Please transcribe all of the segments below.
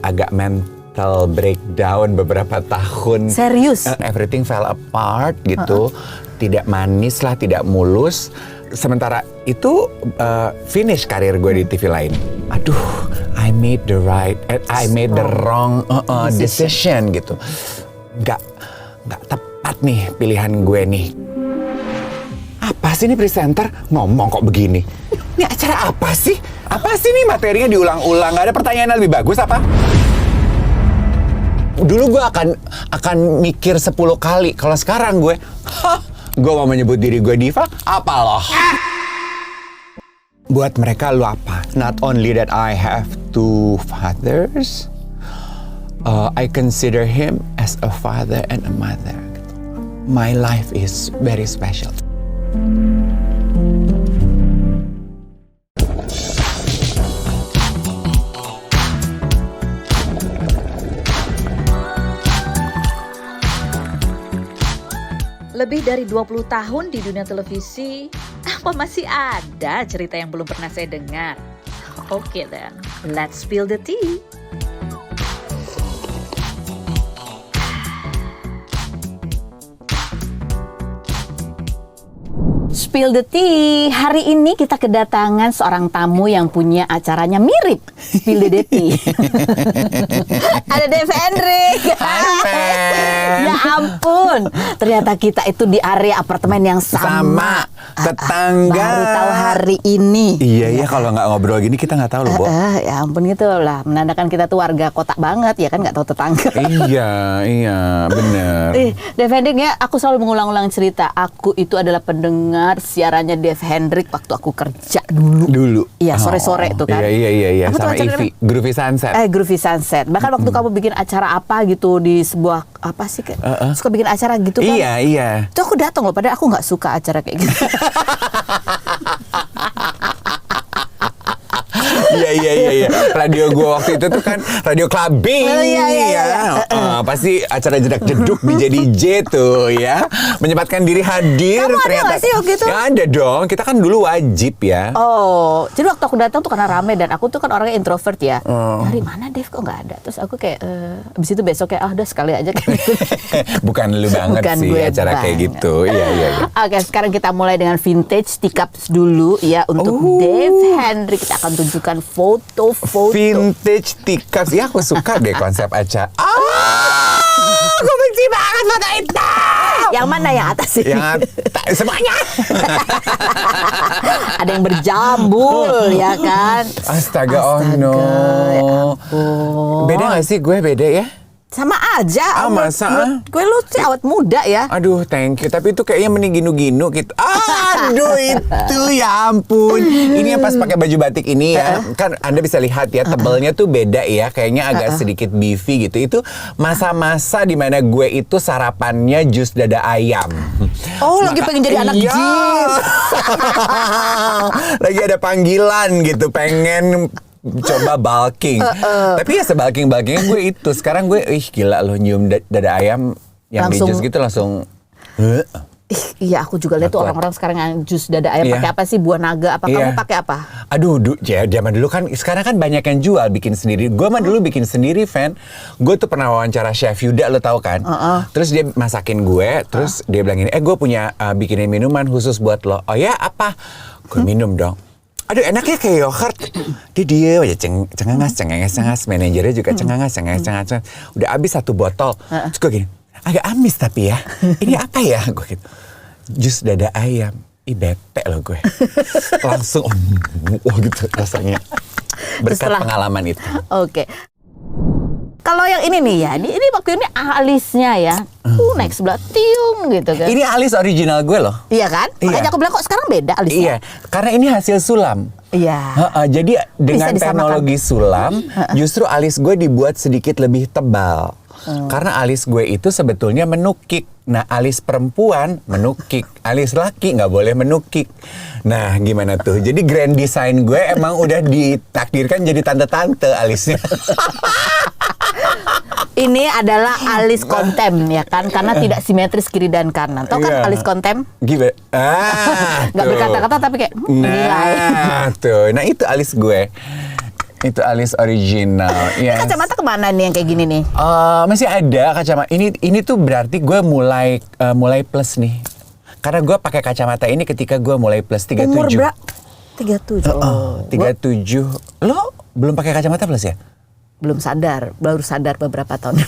agak mental breakdown beberapa tahun. Serius? Everything fell apart gitu. Tidak manis lah, tidak mulus. Sementara itu finish karir gue di TV lain. Aduh, I made the wrong decision gitu. Nggak tepat nih pilihan gue nih. Apa sih ini presenter ngomong kok begini? Ini acara apa sih? Apa sih nih materinya diulang-ulang? Gak ada pertanyaan yang lebih bagus apa? Dulu gue akan mikir 10 kali. Kalau sekarang gue mau menyebut diri gue diva, apa loh? Buat mereka lu apa? Not only that I have 2 fathers, I consider him as a father and a mother. My life is very special. Lebih dari 20 tahun di dunia televisi, apa masih ada cerita yang belum pernah saya dengar? Oke then, let's spill the tea. Spill the tea. Hari ini kita kedatangan seorang tamu yang punya acaranya mirip Spill the tea. Ada Dev Hendrik. Ya ampun. Ternyata kita itu di area apartemen yang sama. Tetangga. Baru tahu hari ini. Iya, kalau nggak ngobrol gini kita nggak tahu loh, Bo. Ya ampun gitu lah. Menandakan kita tuh warga kota banget ya kan, nggak tahu tetangga. Iya, bener. Dev Hendrik ya, aku selalu mengulang-ulang cerita. Aku itu adalah pendengar siarannya Dev Hendrik waktu aku kerja dulu. Iya, sore-sore tuh kan. Iya. Apa Sama Ivy, Groovy Sunset. Groovy Sunset. Bahkan waktu kamu bikin acara apa gitu di sebuah apa sih? Suka bikin acara gitu kan? Iya. Itu aku datang loh, padahal aku nggak suka acara kayak gitu. Iya. Radio gue waktu itu tuh kan radio clubbing. Iya. Pasti acara jedak-jeduk DJ DJ tuh ya. Menyempatkan diri hadir. Kamu ada ternyata nggak sih waktu itu? Nggak ada dong. Kita kan dulu wajib ya. Oh, jadi waktu aku datang tuh karena rame dan aku tuh kan orangnya introvert ya. Dari mana Dev kok nggak ada? Terus aku kayak abis itu besok kayak udah sekali aja kayak gitu. Bukan lu banget Bukan sih gue acara kayak banget. gitu. Iya. Oke, sekarang kita mulai dengan vintage teacups dulu ya untuk Dev Hendrik. Kita akan tunjukkan foto-foto Vintage tikas. Ya aku suka deh konsep acara. Gue benci banget foto itu. Yang mana yang atas sih? Yang semuanya. Ada yang berjambul ya kan? Astaga, oh no. Ya ampun. Beda gak sih gue beda ya? Sama aja. Masa? Gue lu sih awet muda ya. Aduh, thank you. Tapi itu kayaknya mending ginu-ginu gitu. Aduh, itu ya ampun. Ini yang pas pakai baju batik ini ya. Kan Anda bisa lihat ya, tebelnya tuh beda ya. Kayaknya agak sedikit beefy gitu. Itu masa-masa di mana gue itu sarapannya jus dada ayam. Oh, lagi pengen jadi anak Iya. jis. Lagi ada panggilan gitu, pengen coba bulking. Tapi ya sebalking-balkingnya gue itu. Sekarang gue gila loh nyium dada ayam yang di jus gitu langsung. Iya, aku juga lihat tuh orang-orang sekarang yang jus dada ayam pakai apa sih, buah naga apa? Kamu pakai apa? Aduh, zaman dulu kan, sekarang kan banyak yang jual bikin sendiri. Gue mah dulu bikin sendiri, Fan. Gue tuh pernah wawancara Chef Yuda, lo tau kan? Terus dia masakin gue, terus dia bilang gini, gue punya bikinin minuman khusus buat lo. Oh ya, apa? Gue minum dong. Aduh, enaknya kayak yogurt. Dia aja cengenges. Manajernya juga cengenges. Udah habis 1 botol. Terus gue gini, agak amis tapi ya. Ini apa ya? Gue gitu. Jus dada ayam. Bete loh gue. Langsung, gitu rasanya. Berkat pengalaman itu. Oke. Kalau yang ini nih ya, ini waktu ini alisnya ya, naik sebelah tiung gitu kan. Ini alis original gue loh. Iya kan? Makanya aku bilang kok sekarang beda alisnya. Iya, karena ini hasil sulam. Iya. Jadi dengan teknologi sulam, justru alis gue dibuat sedikit lebih tebal. Karena alis gue itu sebetulnya menukik. Nah, alis perempuan menukik, alis laki nggak boleh menukik. Nah, gimana tuh? Jadi grand design gue emang udah ditakdirkan jadi tante-tante alisnya. Ini adalah alis kontem ya kan, karena tidak simetris kiri dan kanan. Tahu kan alis kontem? Gimana? Nggak berkata-kata tapi kayak menilai. Nah, tuh. Nah, itu alis gue. Itu alis original. Yes. Kacamata kemana nih yang kayak gini nih? Masih ada kacamata. Ini tuh berarti gue mulai plus nih. Karena gue pakai kacamata ini ketika gue mulai plus 37. Umur berapa? 37. 37. Lo belum pakai kacamata plus ya? Belum sadar, baru sadar beberapa tahun.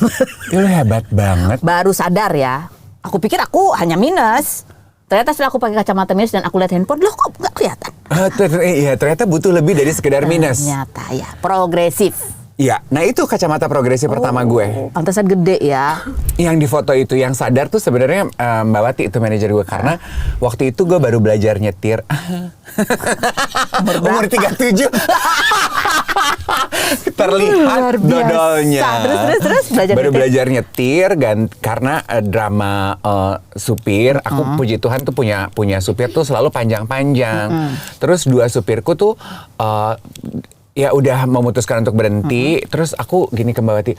Ya lo hebat banget. Baru sadar ya. Aku pikir aku hanya minus. Ternyata setelah aku pakai kacamata minus dan aku lihat handphone, loh kok nggak kelihatan? Iya, ternyata butuh lebih dari sekedar minus. Ternyata ya, progresif. Iya, nah itu kacamata progresif pertama gue. Pantesan gede ya. Yang di foto itu, yang sadar tuh sebenarnya Mbak Wati itu manajer gue. Karena waktu itu gue baru belajar nyetir. Umur 37. Terlihat dodolnya. Terus belajar nyetir karena drama supir. Aku puji Tuhan tuh punya supir tuh selalu panjang-panjang. Terus dua supirku tuh ya udah memutuskan untuk berhenti. Terus aku gini ke Mbak Wati,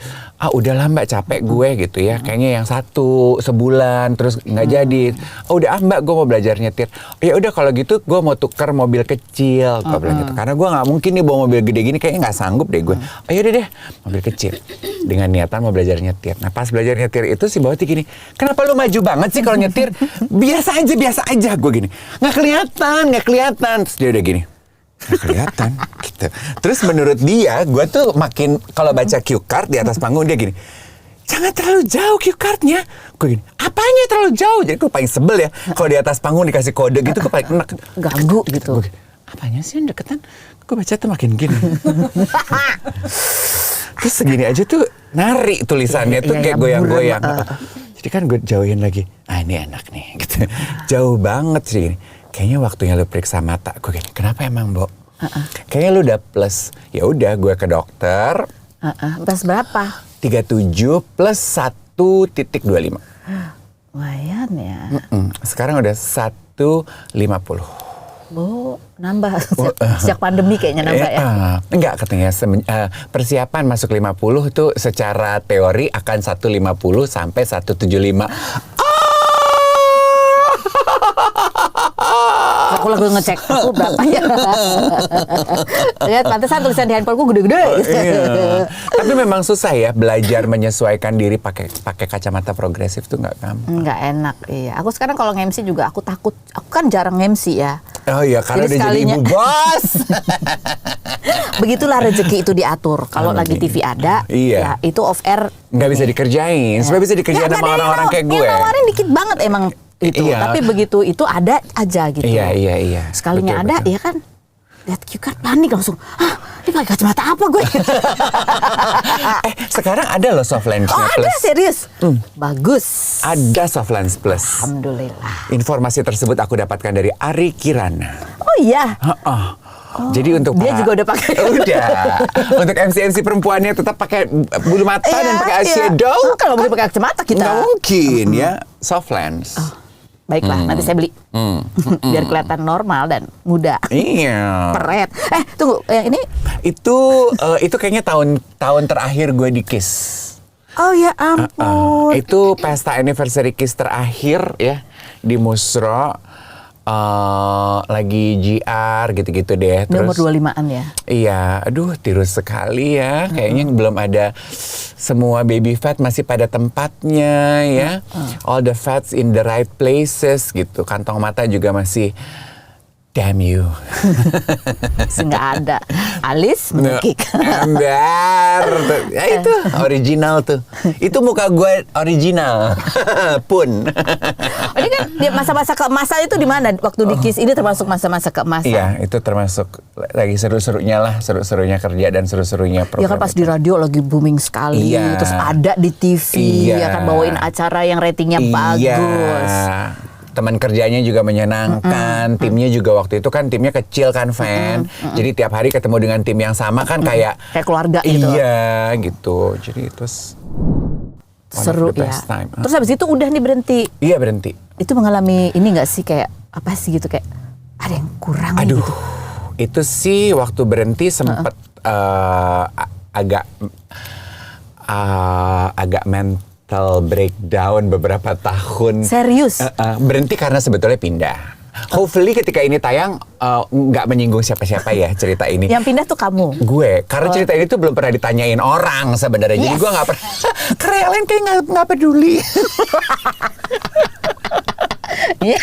udahlah Mbak, capek gue gitu ya. Kayaknya yang satu sebulan terus nggak jadi. Udah Mbak, gue mau belajar nyetir. Ya udah kalau gitu gue mau tuker mobil kecil. Gue bilang gitu. Karena gue nggak mungkin nih bawa mobil gede gini, kayaknya nggak sanggup deh gue. Ayo deh mobil kecil. Dengan niatan mau belajar nyetir. Nah pas belajar nyetir itu si Mbak Wati gini, kenapa lu maju banget sih kalau nyetir? Biasa aja. Gue gini, nggak kelihatan. Terus dia udah gini. Nggak kelihatan gitu. Terus menurut dia, gue tuh makin kalau baca cue card di atas panggung dia gini, jangan terlalu jauh cue cardnya. Gue gini, apanya terlalu jauh? Jadi gue paling sebel ya kalau di atas panggung dikasih kode gitu, gue paling enak. Ganggu gitu. Gini, apanya sih yang deketan? Gue baca tuh makin gini. Terus segini aja tuh nari tulisannya tuh kayak goyang-goyang. Jadi kan gue jauhin lagi. Ini enak nih gitu. Jauh banget sih gini. Kayaknya waktunya lu periksa mata. Gue gini, kenapa emang, Bo? Kayaknya lu udah plus. Ya udah, gue ke dokter. Plus berapa? 37 plus 1.25. Lumayan ya. Sekarang udah 150. Bu, nambah. Sejak pandemi kayaknya nambah ya? Enggak, katanya persiapan masuk 50 tuh secara teori akan 150 sampai 175. Aku lagi ngecek aku berapa ya. Lihat pantesan tulisan di handphoneku gede-gede. Iya. Tapi memang susah ya belajar menyesuaikan diri pakai kacamata progresif tuh nggak gampang. Nggak enak, iya. Aku sekarang kalau nge-MC juga aku takut. Aku kan jarang nge-MC ya. Oh iya, karena udah jadi ibu bos. Begitulah rezeki itu diatur. Kalau lagi TV ada, ya itu off air nggak bisa dikerjain. Supaya bisa dikerjain sama orang-orang kayak gue. Yang nawarin dikit banget emang itu. Tapi begitu itu ada aja gitu. Iya. Sekalinya betul, ada, ya kan? Lihat cue card panik langsung. Ini pakai kacamata apa gue? Sekarang ada loh Softlens Plus. Ada, serius? Bagus. Ada Softlens Plus. Alhamdulillah. Informasi tersebut aku dapatkan dari Ari Kirana. Oh iya? Jadi untuk dia juga udah pakai. Udah. Untuk MC perempuannya tetap pakai bulu mata dan pakai eyeshadow. Kalau boleh pakai kacamata kita. Nggak mungkin ya. Softlens. Baiklah, nanti saya beli. Biar kelihatan normal dan muda. Iya. Peret. Tunggu, yang ini? Itu kayaknya tahun terakhir gue di Kiss. Oh ya ampun. Itu pesta anniversary Kiss terakhir ya di Musro. Lagi GR gitu-gitu deh. Terus, umur 25-an ya? Iya, aduh tirus sekali ya. Kayaknya belum ada semua baby fat masih pada tempatnya ya. All the fats in the right places gitu. Kantong mata juga masih damn you. Nggak ada. Alis menekik. Ember. Ya itu original tuh. Itu muka gue original. Pun. Ini kan masa-masa keemasan itu di mana? Waktu di Kiss ini termasuk masa-masa keemasan. Iya, itu termasuk lagi seru-serunya lah, seru-serunya kerja dan seru-serunya program. Ya kan pas di radio lagi booming sekali, terus ada di TV, ya kan bawain acara yang ratingnya bagus. Teman kerjanya juga menyenangkan, timnya juga waktu itu kan timnya kecil kan, Fan. Jadi tiap hari ketemu dengan tim yang sama kan kayak keluarga gitu. Iya, gitu. Jadi itu seru ya. Terus habis itu udah nih berhenti. Iya, berhenti. Itu mengalami ini nggak sih kayak apa sih gitu, kayak ada yang kurang gitu. Itu sih waktu berhenti sempat agak mental breakdown beberapa tahun. Serius? Berhenti karena sebetulnya pindah. Hopefully ketika ini tayang nggak menyinggung siapa-siapa ya cerita ini. Yang pindah tuh kamu. Gue, karena cerita ini tuh belum pernah ditanyain orang sebenarnya. Jadi gue nggak pernah. Karena yang lain kayak nggak peduli. Iya.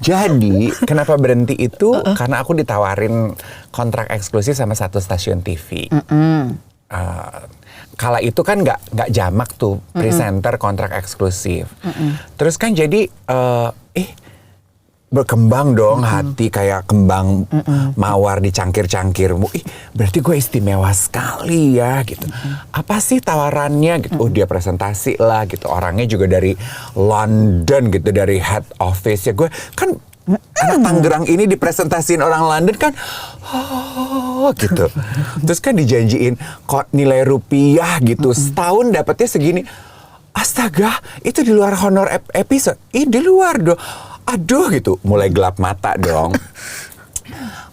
Jadi kenapa berhenti itu? Karena aku ditawarin kontrak eksklusif sama satu stasiun TV. Kala itu kan nggak jamak tuh presenter kontrak eksklusif. Terus kan jadi berkembang dong hati kayak kembang mawar dicangkir-cangkir. Berarti gue istimewa sekali ya gitu. Apa sih tawarannya gitu? Oh dia presentasi lah gitu. Orangnya juga dari London gitu, dari head office ya. Gue kan anak Tangerang ini dipresentasiin orang London kan, gitu. Terus kan dijanjiin kok nilai rupiah gitu. Setahun dapatnya segini. Astaga, itu di luar honor episode. Di luar dong. Aduh gitu, mulai gelap mata dong.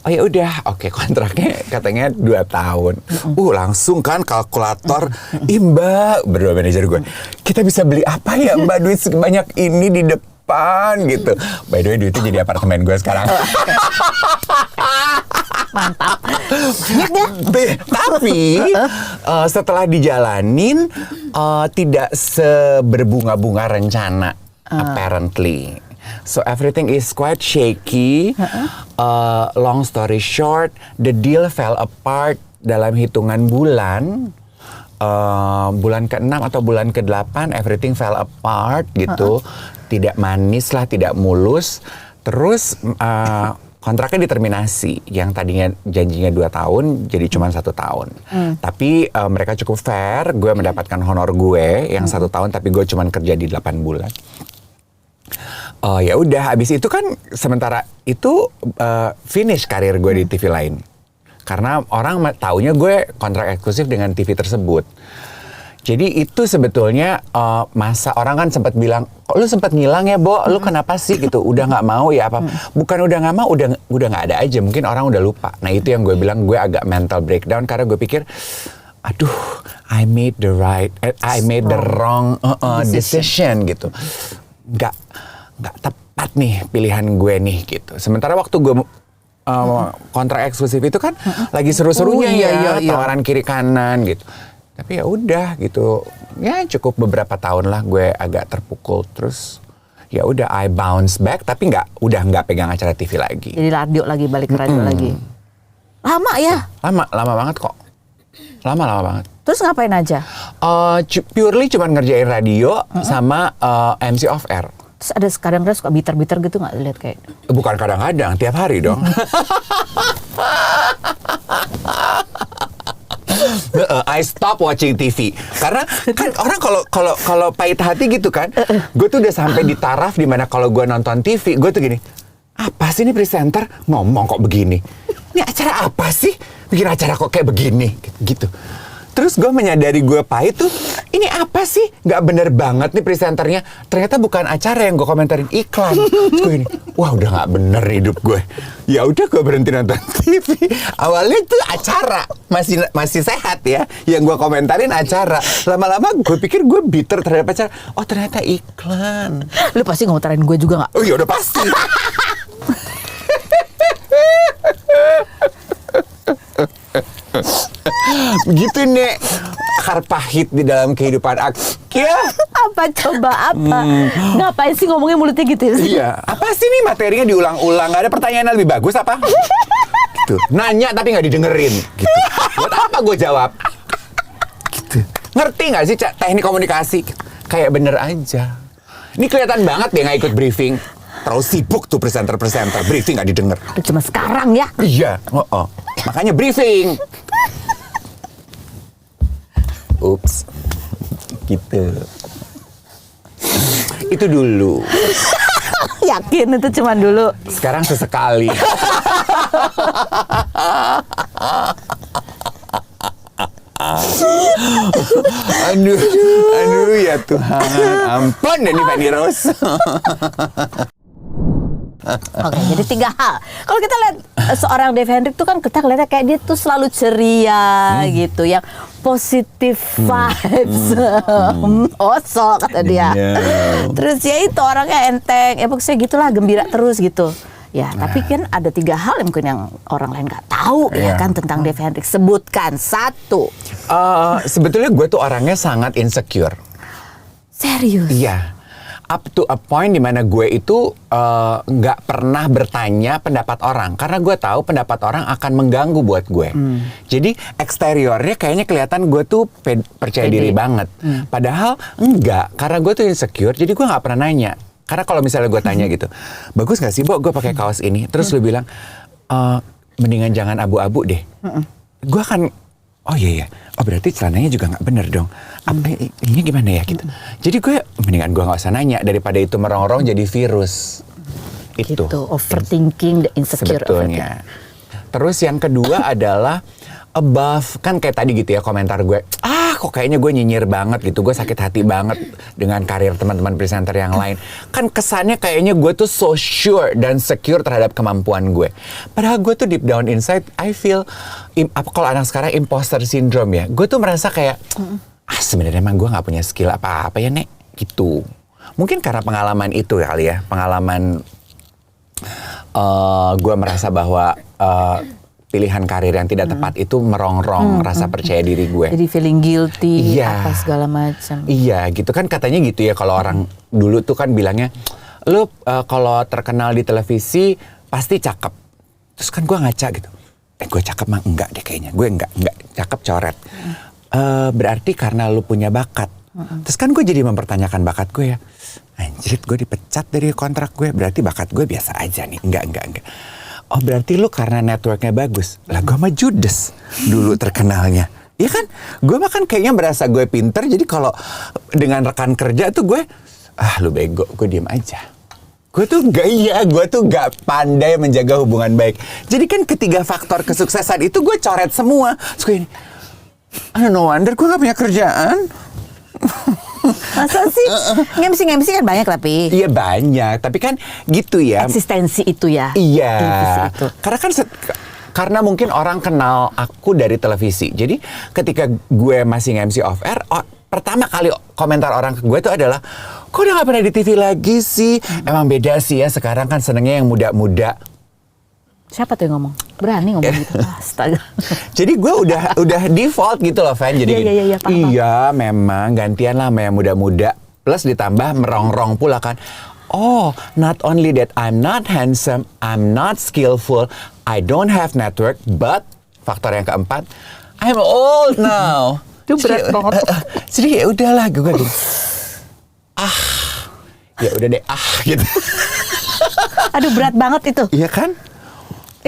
Oh ya udah, oke kontraknya katanya 2 tahun. Langsung kan kalkulator, Mbak, berdua manajer gue. Kita bisa beli apa ya Mbak duit sebanyak ini di depan gitu. By the way duitnya jadi apartemen gue sekarang. Mantap. Tapi setelah dijalanin tidak seberbunga-bunga rencana apparently. So everything is quite shaky. Long story short, the deal fell apart dalam hitungan bulan. Bulan ke-6 atau bulan ke-8 everything fell apart gitu. Tidak manis lah, tidak mulus. Terus kontraknya diterminasi. Yang tadinya janjinya 2 tahun jadi cuma 1 tahun. Tapi mereka cukup fair. Gue mendapatkan honor gue yang 1 tahun, tapi gue cuma kerja di 8 bulan. Ya udah, abis itu kan sementara itu finish karir gue di TV lain. Karena orang taunya gue kontrak eksklusif dengan TV tersebut. Jadi itu sebetulnya masa orang kan sempat bilang, kok lu sempat ngilang ya, Bo? Lu kenapa sih gitu? Udah nggak mau ya apa? Bukan udah nggak mau, udah nggak ada aja. Mungkin orang udah lupa. Nah itu yang gue bilang, gue agak mental breakdown karena gue pikir, aduh, I made the wrong decision gitu. Nggak tepat nih pilihan gue nih gitu. Sementara waktu gue kontrak eksklusif itu kan lagi seru-serunya tawaran kiri kanan gitu. Tapi ya udah gitu, ya cukup beberapa tahun lah gue agak terpukul. Terus ya udah I bounce back, tapi udah nggak pegang acara TV lagi. Jadi radio lagi, balik ke radio lagi. Lama ya? Lama banget kok. Lama banget. Terus ngapain aja? Purely cuma ngerjain radio sama MC off air. Terus ada kadang-kadang suka bitter-bitter gitu nggak lihat kayak? Bukan kadang-kadang, tiap hari dong. I stop watching TV karena kan orang kalau pahit hati gitu kan, gue tuh udah sampai di taraf dimana kalau gue nonton TV gue tuh gini, apa sih ini presenter ngomong kok begini, ini acara apa sih, bikin acara kok kayak begini gitu. Terus gue menyadari gue pahit tuh, ini apa sih? Nggak bener banget nih presenternya. Ternyata bukan acara yang gue komentarin, iklan. Terus gue gini, wah udah nggak bener hidup gue. Ya udah gue berhenti nonton TV. Awalnya tuh acara masih sehat ya. Yang gue komentarin acara. Lama-lama gue pikir gue bitter terhadap acara. Oh ternyata iklan. Lu pasti ngomentarin gue juga nggak? Oh ya udah pasti. Begitu nek akar pahit di dalam kehidupan aku ya. Apa coba apa? Ngapain sih ngomongnya mulutnya gitu ya? Iya. Apa sih nih materinya diulang-ulang? Gak ada pertanyaan yang lebih bagus apa? Gitu. Nanya tapi nggak didengerin. Gitu. Buat apa gue jawab? Gitu. Ngerti nggak sih teknik komunikasi? Kayak bener aja. Ini kelihatan banget dia nggak ikut briefing. Terlalu sibuk tuh presenter-presenter. Briefing nggak didengar. Cuma sekarang ya? Iya. Makanya briefing. Ups. Gitu. Itu dulu. Yakin itu cuma dulu? Sekarang sesekali. Aduh ya Tuhan. Ampun Denny Fanny Rose. Oke, jadi 3 hal. Kalau kita lihat seorang Dave Hendrik tuh kan kita lihatnya kayak dia tuh selalu ceria gitu, yang positive vibes. Oso kata dia. Terus ya itu orangnya enteng, ya pokoknya gitulah, gembira terus gitu. Ya, tapi kan ada 3 hal yang mungkin yang orang lain nggak tahu ya kan tentang Dave Hendrik. Sebutkan 1. Sebetulnya gue tuh orangnya sangat insecure. Serius? Iya. Up to a point dimana gue itu nggak pernah bertanya pendapat orang, karena gue tahu pendapat orang akan mengganggu buat gue. Jadi eksteriornya kayaknya kelihatan gue tuh percaya diri banget. Padahal enggak, karena gue tuh insecure. Jadi gue nggak pernah nanya. Karena kalau misalnya gue tanya gitu, bagus nggak sih, Bo, gue pakai kaos ini? Terus lu bilang, mendingan jangan abu-abu deh. Gue akan, oh iya, oh berarti celananya juga nggak bener dong. Ini gimana ya gitu. Jadi gue mendingan gue nggak usah nanya daripada itu merongrong jadi virus. Itu. Gitu, overthinking, the insecure. Sebetulnya. Terus yang kedua adalah above, kan kayak tadi gitu ya komentar gue. Kok kayaknya gue nyinyir banget gitu. Gue sakit hati banget dengan karir teman-teman presenter yang lain. Kan kesannya kayaknya gue tuh so sure dan secure terhadap kemampuan gue. Padahal gue tuh deep down inside, I feel, kalau anak sekarang imposter syndrome ya. Gue tuh merasa kayak, sebenarnya emang gue nggak punya skill apa-apa ya, Nek. Gitu. Mungkin karena pengalaman itu kali ya. Pengalaman gue merasa bahwa pilihan karir yang tidak tepat itu merongrong rasa percaya diri gue. Jadi feeling guilty, Iya. apa segala macam. Iya, gitu kan katanya gitu ya, kalau orang dulu tuh kan bilangnya, lu kalau terkenal di televisi pasti cakep. Terus kan gue ngaca gitu. Gue cakep mah enggak deh kayaknya. Gue enggak cakep, coret. Berarti karena lu punya bakat. Terus kan gue jadi mempertanyakan bakat gue ya. Anjir, gue dipecat dari kontrak gue, berarti bakat gue biasa aja nih. Enggak. Oh berarti lu karena networknya bagus. Lah gue mah judes dulu terkenalnya. Iya kan? Gue mah kan kayaknya berasa gue pinter. Jadi kalau dengan rekan kerja tuh gue, lu bego, gue diem aja. Gue tuh gak pandai menjaga hubungan baik. Jadi kan ketiga faktor kesuksesan itu gue coret semua. Terus gue ini, no wonder gue gak punya kerjaan. Masa sih? Ngemsi kan banyak tapi. Iya banyak, tapi kan gitu ya. Eksistensi itu ya. Iya. Itu. Karena kan karena mungkin orang kenal aku dari televisi. Jadi ketika gue masih nge-MC off air, pertama kali komentar orang ke gue itu adalah, kok udah gak pernah di TV lagi sih? Emang beda sih ya, sekarang kan senengnya yang muda-muda. Siapa tuh yang ngomong? Berani ngomong gitu. Astaga. Jadi gue udah default gitu loh, Fan. Jadi Iya, paham. iya memang gantian lah sama yang muda-muda. Plus ditambah merongrong pula kan. Oh, not only that I'm not handsome, I'm not skillful, I don't have network, but faktor yang keempat, I'm old now. Itu berat banget. Jadi ya udahlah gue gitu. Ya udah deh gitu. Aduh berat banget itu. Iya kan?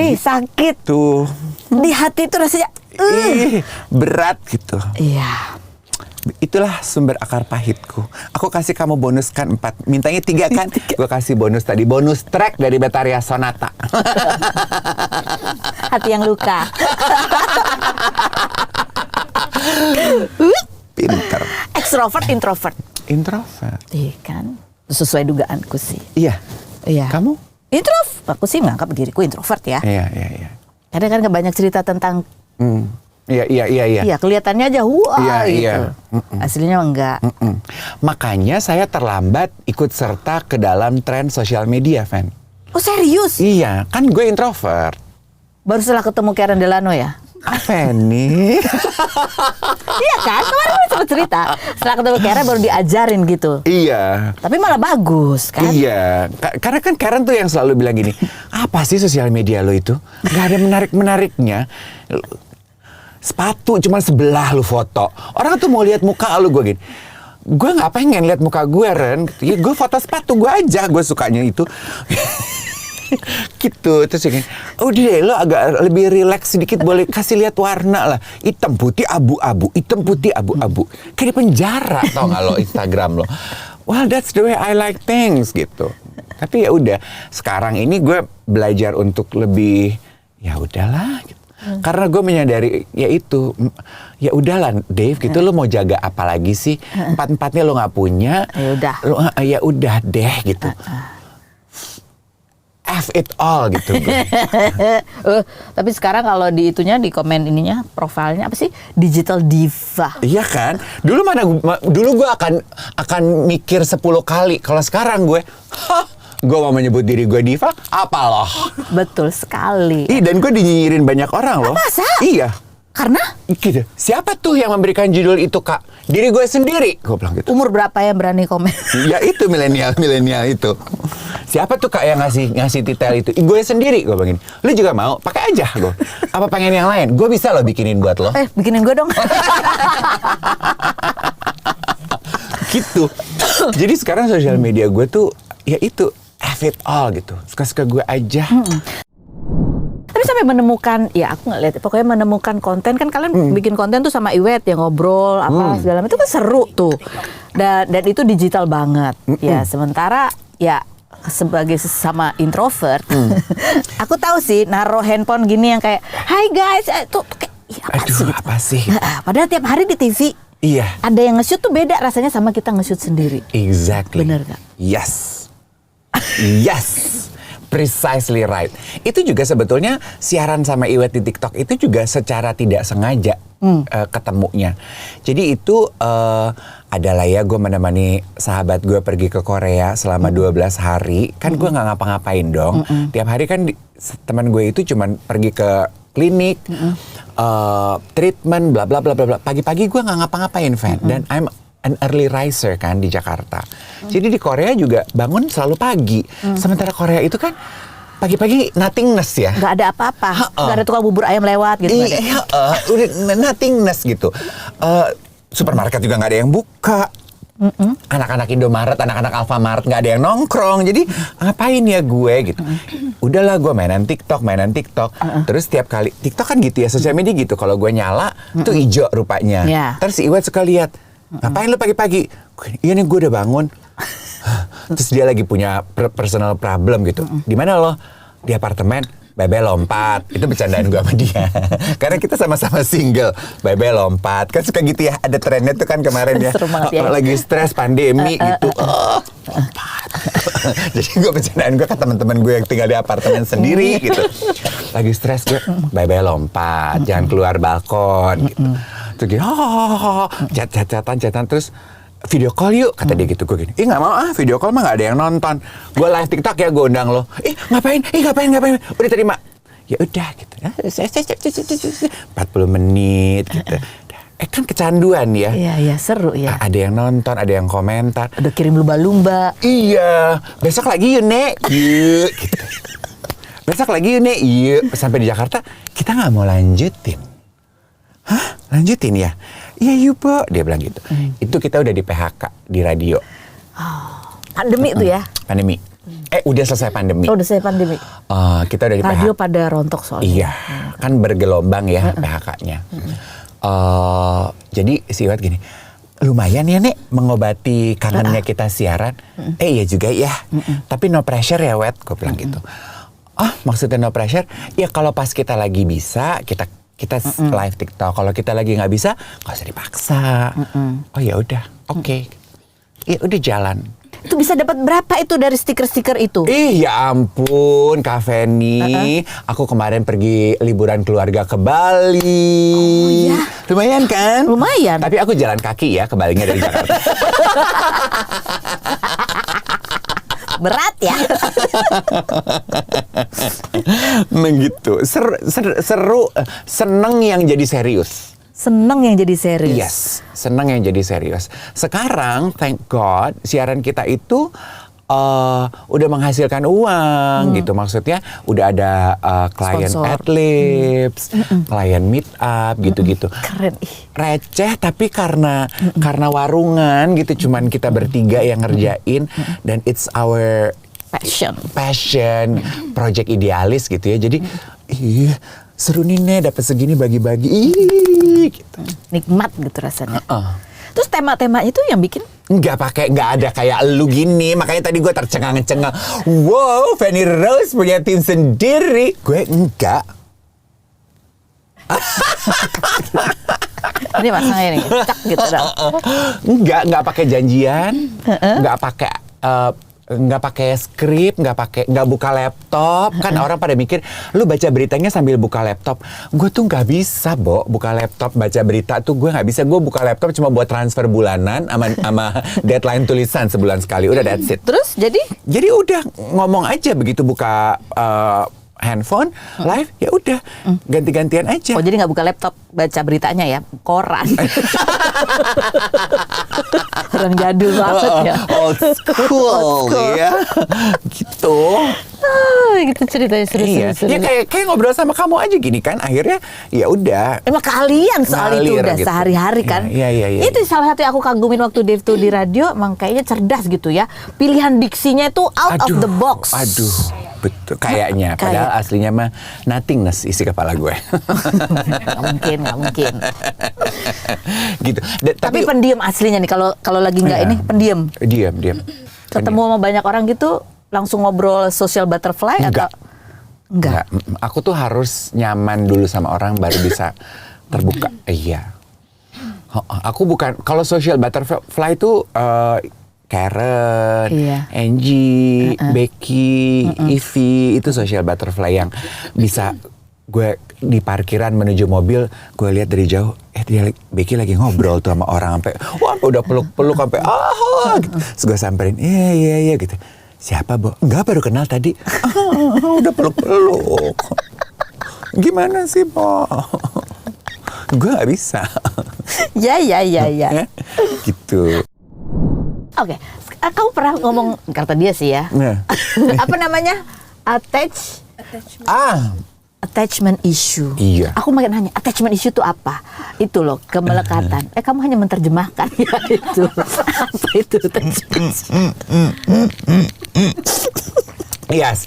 Sakit. Tuh. Di hati itu rasanya Berat gitu. Iya. Itulah sumber akar pahitku. Aku kasih kamu bonus kan 4. Mintanya 3 kan? Gue kasih bonus tadi. Bonus track dari Betaria Sonata. Hati yang luka. Pinter. Extrovert, introvert. Introvert. Iya kan? Sesuai dugaanku sih. Iya. Iya. Kamu? Introvert. Aku sih menganggap diriku introvert ya. Iya. Kadang kan banyak cerita tentang Iya. Iya, kelihatannya aja gitu. Iya. Aslinya enggak. Makanya saya terlambat ikut serta ke dalam tren sosial media, Fan. Oh, serius? Iya, kan gue introvert. Baru setelah ketemu Karen Delano ya? Fanny. Iya kan? Kemarin gue sempat cerita. Setelah ketemu Karen baru diajarin gitu. Iya. Tapi malah bagus kan? Iya, karena kan Karen tuh yang selalu bilang gini, apa sih sosial media lo itu? Gak ada menarik-menariknya. Sepatu cuma sebelah lu foto. Orang tuh mau lihat muka lu, gue gini. Gue gak pengen lihat muka gue, Ren. Ya, gue foto sepatu gue aja, gue sukanya itu. Gitu. Terus gini, udah deh lo agak lebih relax sedikit, boleh kasih lihat warna lah. Hitam putih abu-abu, hitam putih abu-abu. Kayak di penjara, tau gak lo Instagram lo. Well, that's the way I like things gitu. Tapi ya udah, sekarang ini gue belajar untuk lebih, ya udahlah gitu. Karena gue menyadari ya itu, ya udahlah Dave gitu, lo mau jaga apa lagi sih? 4-4-nya lo nggak punya. Ya udah. Ya udah deh gitu. F it all gitu. Tapi sekarang kalau di itunya, di komen ininya, profilnya apa sih? Digital diva. Iya kan? Dulu gue akan mikir 10 kali. Kalau sekarang gue mau menyebut diri gue diva, apa loh? Betul sekali. Dan gue dinyinyirin banyak orang loh. Masa? Iya. Karena Gitu. Siapa tuh yang memberikan judul itu, Kak? Diri gue sendiri. Gue bilang gitu. umur berapa yang berani komen? Ya itu milenial itu. Siapa tuh Kak yang ngasih titel itu? Gue sendiri. Gue bilang gini, lu juga mau? Pakai aja gue. Apa pengen yang lain? Gue bisa loh bikinin buat lo. Bikinin gue dong. Gitu. Jadi sekarang sosial media gue tuh ya itu F it all gitu. Suka-suka gue aja. Tapi sampai menemukan, ya aku nggak lihat, pokoknya menemukan konten, kan kalian bikin konten tuh sama Iwet yang ngobrol apa segala macam, itu kan seru tuh. Dan itu digital banget. Ya sementara ya sebagai sesama introvert, aku tahu sih naruh handphone gini yang kayak, "Hai guys," tuh kayak, Apa sih? Padahal tiap hari di TV. Iya. Ada yang nge-shoot tuh beda rasanya sama kita nge-shoot sendiri. Exactly. Bener gak? Yes. Yes. Precisely right. Itu juga sebetulnya siaran sama Iwet di TikTok itu juga secara tidak sengaja ketemunya. Jadi itu adalah ya gue menemani sahabat gue pergi ke Korea selama 12 hari. Kan gue nggak ngapa-ngapain dong. Tiap hari kan teman gue itu cuman pergi ke klinik, treatment, bla bla bla bla. Pagi-pagi gue nggak ngapa-ngapain, Van. Dan I'm an early riser kan di Jakarta. Jadi di Korea juga bangun selalu pagi. Sementara Korea itu kan pagi-pagi nothingness ya. Nggak ada apa-apa. Nggak ada tukang bubur ayam lewat gitu. Iya, udah nothingness gitu. Supermarket juga nggak ada yang buka. Anak-anak Indomaret, anak-anak Alfamaret nggak ada yang nongkrong. Jadi ngapain ya gue gitu. Udahlah gue mainan TikTok. Terus tiap kali TikTok kan gitu ya, sosial media gitu. Kalau gue nyala tuh hijau rupanya. Yeah. Terus si Iwet suka lihat, ngapain lu pagi-pagi? Iya nih gue udah bangun. Terus dia lagi punya personal problem gitu. Di mana lo? Di apartemen. Bebe lompat. Itu bercandaan gue sama dia. Karena kita sama-sama single. Bebe lompat. Kan suka gitu ya. Ada trennya tuh kan kemarin ya. Seru banget ya. Lagi stres pandemi gitu. Lompat. Jadi gue bercandaan gue ke teman-teman gue yang tinggal di apartemen sendiri gitu. Lagi stres gue. Bebe lompat. Jangan keluar balkon gitu. Terus gini. Chat-chatan. Terus video call yuk, kata dia gitu. Gue gini, nggak mau video call mah nggak ada yang nonton. Gue live TikTok ya, gue undang lo. Ngapain? Udah terima. Ya udah gitu. 40 menit gitu. Kan kecanduan ya. Iya, seru ya. Ada yang nonton, ada yang komentar. Ada kirim lumba-lumba. Iya, besok lagi yuk Nek. Yuk gitu. Besok lagi yuk Nek. Yuk. Sampai di Jakarta, kita nggak mau lanjutin. Hah? Lanjutin ya? Iya yuk Po, dia bilang gitu. Itu kita udah di PHK di radio. Pandemi tuh ya? Pandemi. Udah selesai pandemi. Oh, udah selesai pandemi. Kita udah di Radio PHK. pada rontok soalnya. Iya, kan bergelombang ya PHK-nya. Jadi si Iwet gini, lumayan ya Nek mengobati kangennya kita siaran. Iya juga ya. Tapi no pressure ya Wet, gue bilang gitu. Maksudnya no pressure? Ya kalau pas kita lagi bisa, kita live TikTok. Kalau kita lagi nggak bisa, nggak usah dipaksa. Oh ya udah, oke. Ya udah jalan. Itu bisa dapat berapa itu dari stiker-stiker itu? Ya ampun, Kak Feni. Aku kemarin pergi liburan keluarga ke Bali. Oh iya. Lumayan kan? Lumayan. Tapi aku jalan kaki ya ke Balinya dari Jakarta. Berat ya. Begitu. Seru, seneng yang jadi serius. Seneng yang jadi serius. Yes, seneng yang jadi serius. Sekarang, thank God, siaran kita itu udah menghasilkan uang gitu. Maksudnya udah ada klien Sponsor. Adlibs, klien meet up gitu-gitu. Keren. Receh tapi karena warungan gitu, cuman kita bertiga yang ngerjain dan it's our passion, project idealis gitu ya. Jadi seru nih Nek, dapat segini bagi-bagi gitu. Nikmat gitu rasanya. Terus tema-temanya itu yang bikin? Nggak ada kayak lu gini. Makanya tadi gue tercengang-cengang. Wow, Feni Rose punya tim sendiri. Gue enggak. Ini masangnya nih, cak gitu dong. Enggak pakai janjian. Enggak pakai nggak pakai skrip, nggak buka laptop. Kan orang pada mikir, lu baca beritanya sambil buka laptop. Gue tuh nggak bisa, buka laptop baca berita tuh gue nggak bisa. Gue buka laptop cuma buat transfer bulanan sama deadline tulisan sebulan sekali. Udah that's it. Terus Jadi udah ngomong aja begitu buka handphone live, ya udah ganti-gantian aja. Oh, jadi nggak buka laptop baca beritanya ya, koran. Orang jadul banget ya. Old school. Ya. Gitu. Gitu ceritanya seru. Ya kayak ngobrol sama kamu aja gini kan. Akhirnya ya udah. Emang kalian soal itu udah gitu. Sehari-hari kan. Iya. Itu salah satu yang aku kagumin waktu Dave tuh di radio, emang kayaknya cerdas gitu ya. Pilihan diksinya itu out of the box. Aduh, betul. Kayaknya. Padahal aslinya mah nothingness isi kepala gue. Nggak mungkin. Gitu. Tapi pendiam aslinya nih. Kalau lagi nggak ini pendiam. Diam. Ketemu sama banyak orang gitu, langsung ngobrol social butterfly atau enggak? Aku tuh harus nyaman dulu sama orang baru bisa terbuka. Iya. Aku bukan, kalau social butterfly itu Karen, Angie, Becky, Ivy, itu social butterfly yang bisa gue di parkiran menuju mobil, gue lihat dari jauh, Becky lagi ngobrol tuh sama orang sampai, wah udah peluk-peluk sampai gitu. Terus gue samperin, iya gitu. Siapa, Bo? Enggak, baru kenal tadi. Udah peluk-peluk. Gimana sih, Bo? Gue gak bisa. Ya. Gitu. Oke. Kamu pernah ngomong, kata dia sih ya. Apa namanya? Attachment issue. Iya. Aku makin nanya, attachment issue itu apa? Itu loh, kemelekatan. Kamu hanya menerjemahkan ya itu. Apa itu attachment? Yes.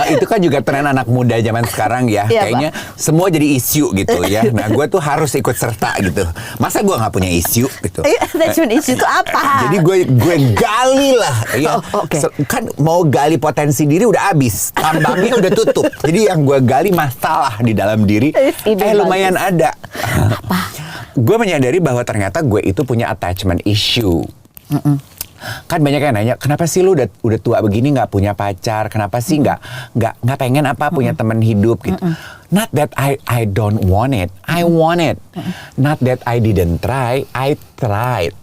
Itu kan juga tren anak muda zaman sekarang ya. Iya, kayaknya semua jadi isu gitu ya. Nah, gue tuh harus ikut serta gitu. Masa gue nggak punya isu gitu? Attachment issue itu apa? Jadi gue gali lah. Ya. Kan mau gali potensi diri udah habis. Tambangnya udah tutup. Jadi yang gue gali masalah di dalam diri. Lumayan ada. Apa? Gue menyadari bahwa ternyata gue itu punya attachment issue. Kan banyak yang nanya, kenapa sih lu udah tua begini nggak punya pacar? Kenapa sih nggak pengen apa punya teman hidup gitu? Not that I don't want it, I want it. Not that I didn't try, I tried.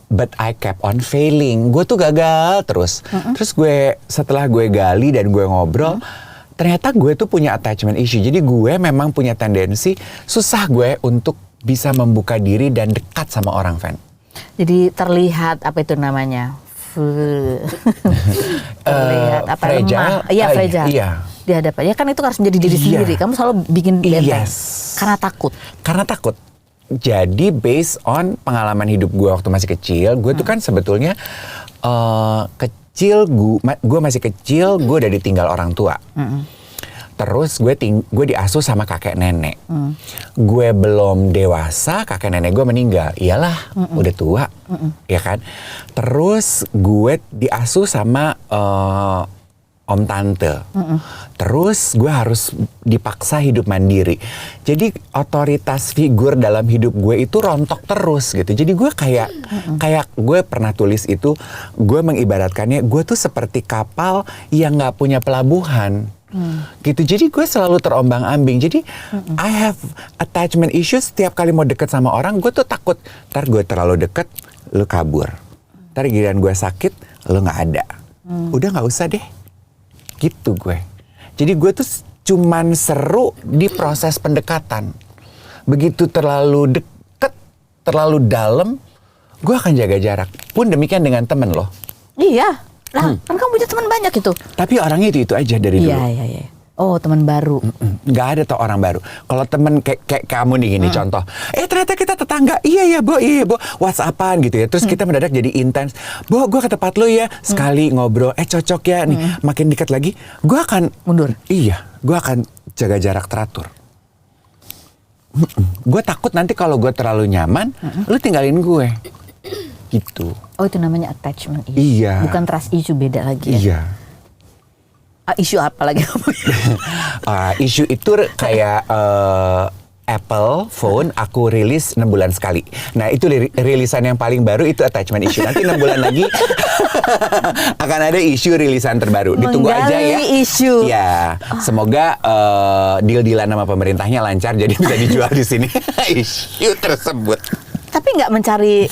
But I kept on failing. Gue tuh gagal terus. Terus setelah gue gali dan gue ngobrol, ternyata gue tuh punya attachment issue. Jadi gue memang punya tendensi susah gue untuk bisa membuka diri dan dekat sama orang, Van. Jadi terlihat apa itu namanya? Terlihat apa? Lemah. Iya, fragile. Iya. Di hadapannya kan itu harus menjadi diri sendiri. Kamu selalu bikin benteng. Karena takut. Jadi based on pengalaman hidup gue waktu masih kecil, gue tuh kan sebetulnya gue masih kecil, gue udah ditinggal orang tua. Terus gue diasuh sama kakek nenek. Gue belum dewasa, kakek nenek gue meninggal. Iyalah, udah tua, ya kan. Terus gue diasuh sama om tante. Terus gue harus dipaksa hidup mandiri. Jadi otoritas figur dalam hidup gue itu rontok terus gitu. Jadi gue kayak gue pernah tulis itu, gue mengibaratkannya gue tuh seperti kapal yang nggak punya pelabuhan. Gitu, jadi gue selalu terombang-ambing. Jadi I have attachment issues. Setiap kali mau deket sama orang, gue tuh takut ntar gue terlalu deket, lu kabur. Ntar giliran gue sakit, lu nggak ada. Udah nggak usah deh. Gitu gue. Jadi gue tuh cuman seru di proses pendekatan. Begitu terlalu deket, terlalu dalam, gue akan jaga jarak. Pun demikian dengan temen loh. Iya. Nah, kan kamu punya teman banyak itu. Tapi orangnya itu aja dari dulu. Iya. Oh, teman baru. Nggak ada tuh orang baru. Kalau temen kayak kamu nih gini contoh. Ternyata kita tetangga. Iya Bo. WhatsAppan gitu ya. Terus kita mendadak jadi intens. Bo, gue ke tempat lo ya. Sekali ngobrol. Cocok ya nih. Makin dekat lagi. Gue akan mundur. Iya. Gue akan jaga jarak teratur. Gue takut nanti kalau gue terlalu nyaman, lu tinggalin gue. Gitu. Oh, itu namanya attachment issue. Iya. Bukan trust issue, beda lagi ya. Iya. Isu apa lagi? Isu itu kayak Apple phone aku rilis 6 bulan sekali. Nah itu rilisan yang paling baru itu attachment issue. Nanti 6 bulan lagi akan ada isu rilisan terbaru. Ditunggu aja ya. Isu. Ya, semoga deal-dealan sama pemerintahnya lancar jadi bisa dijual di sini isu tersebut. Tapi nggak mencari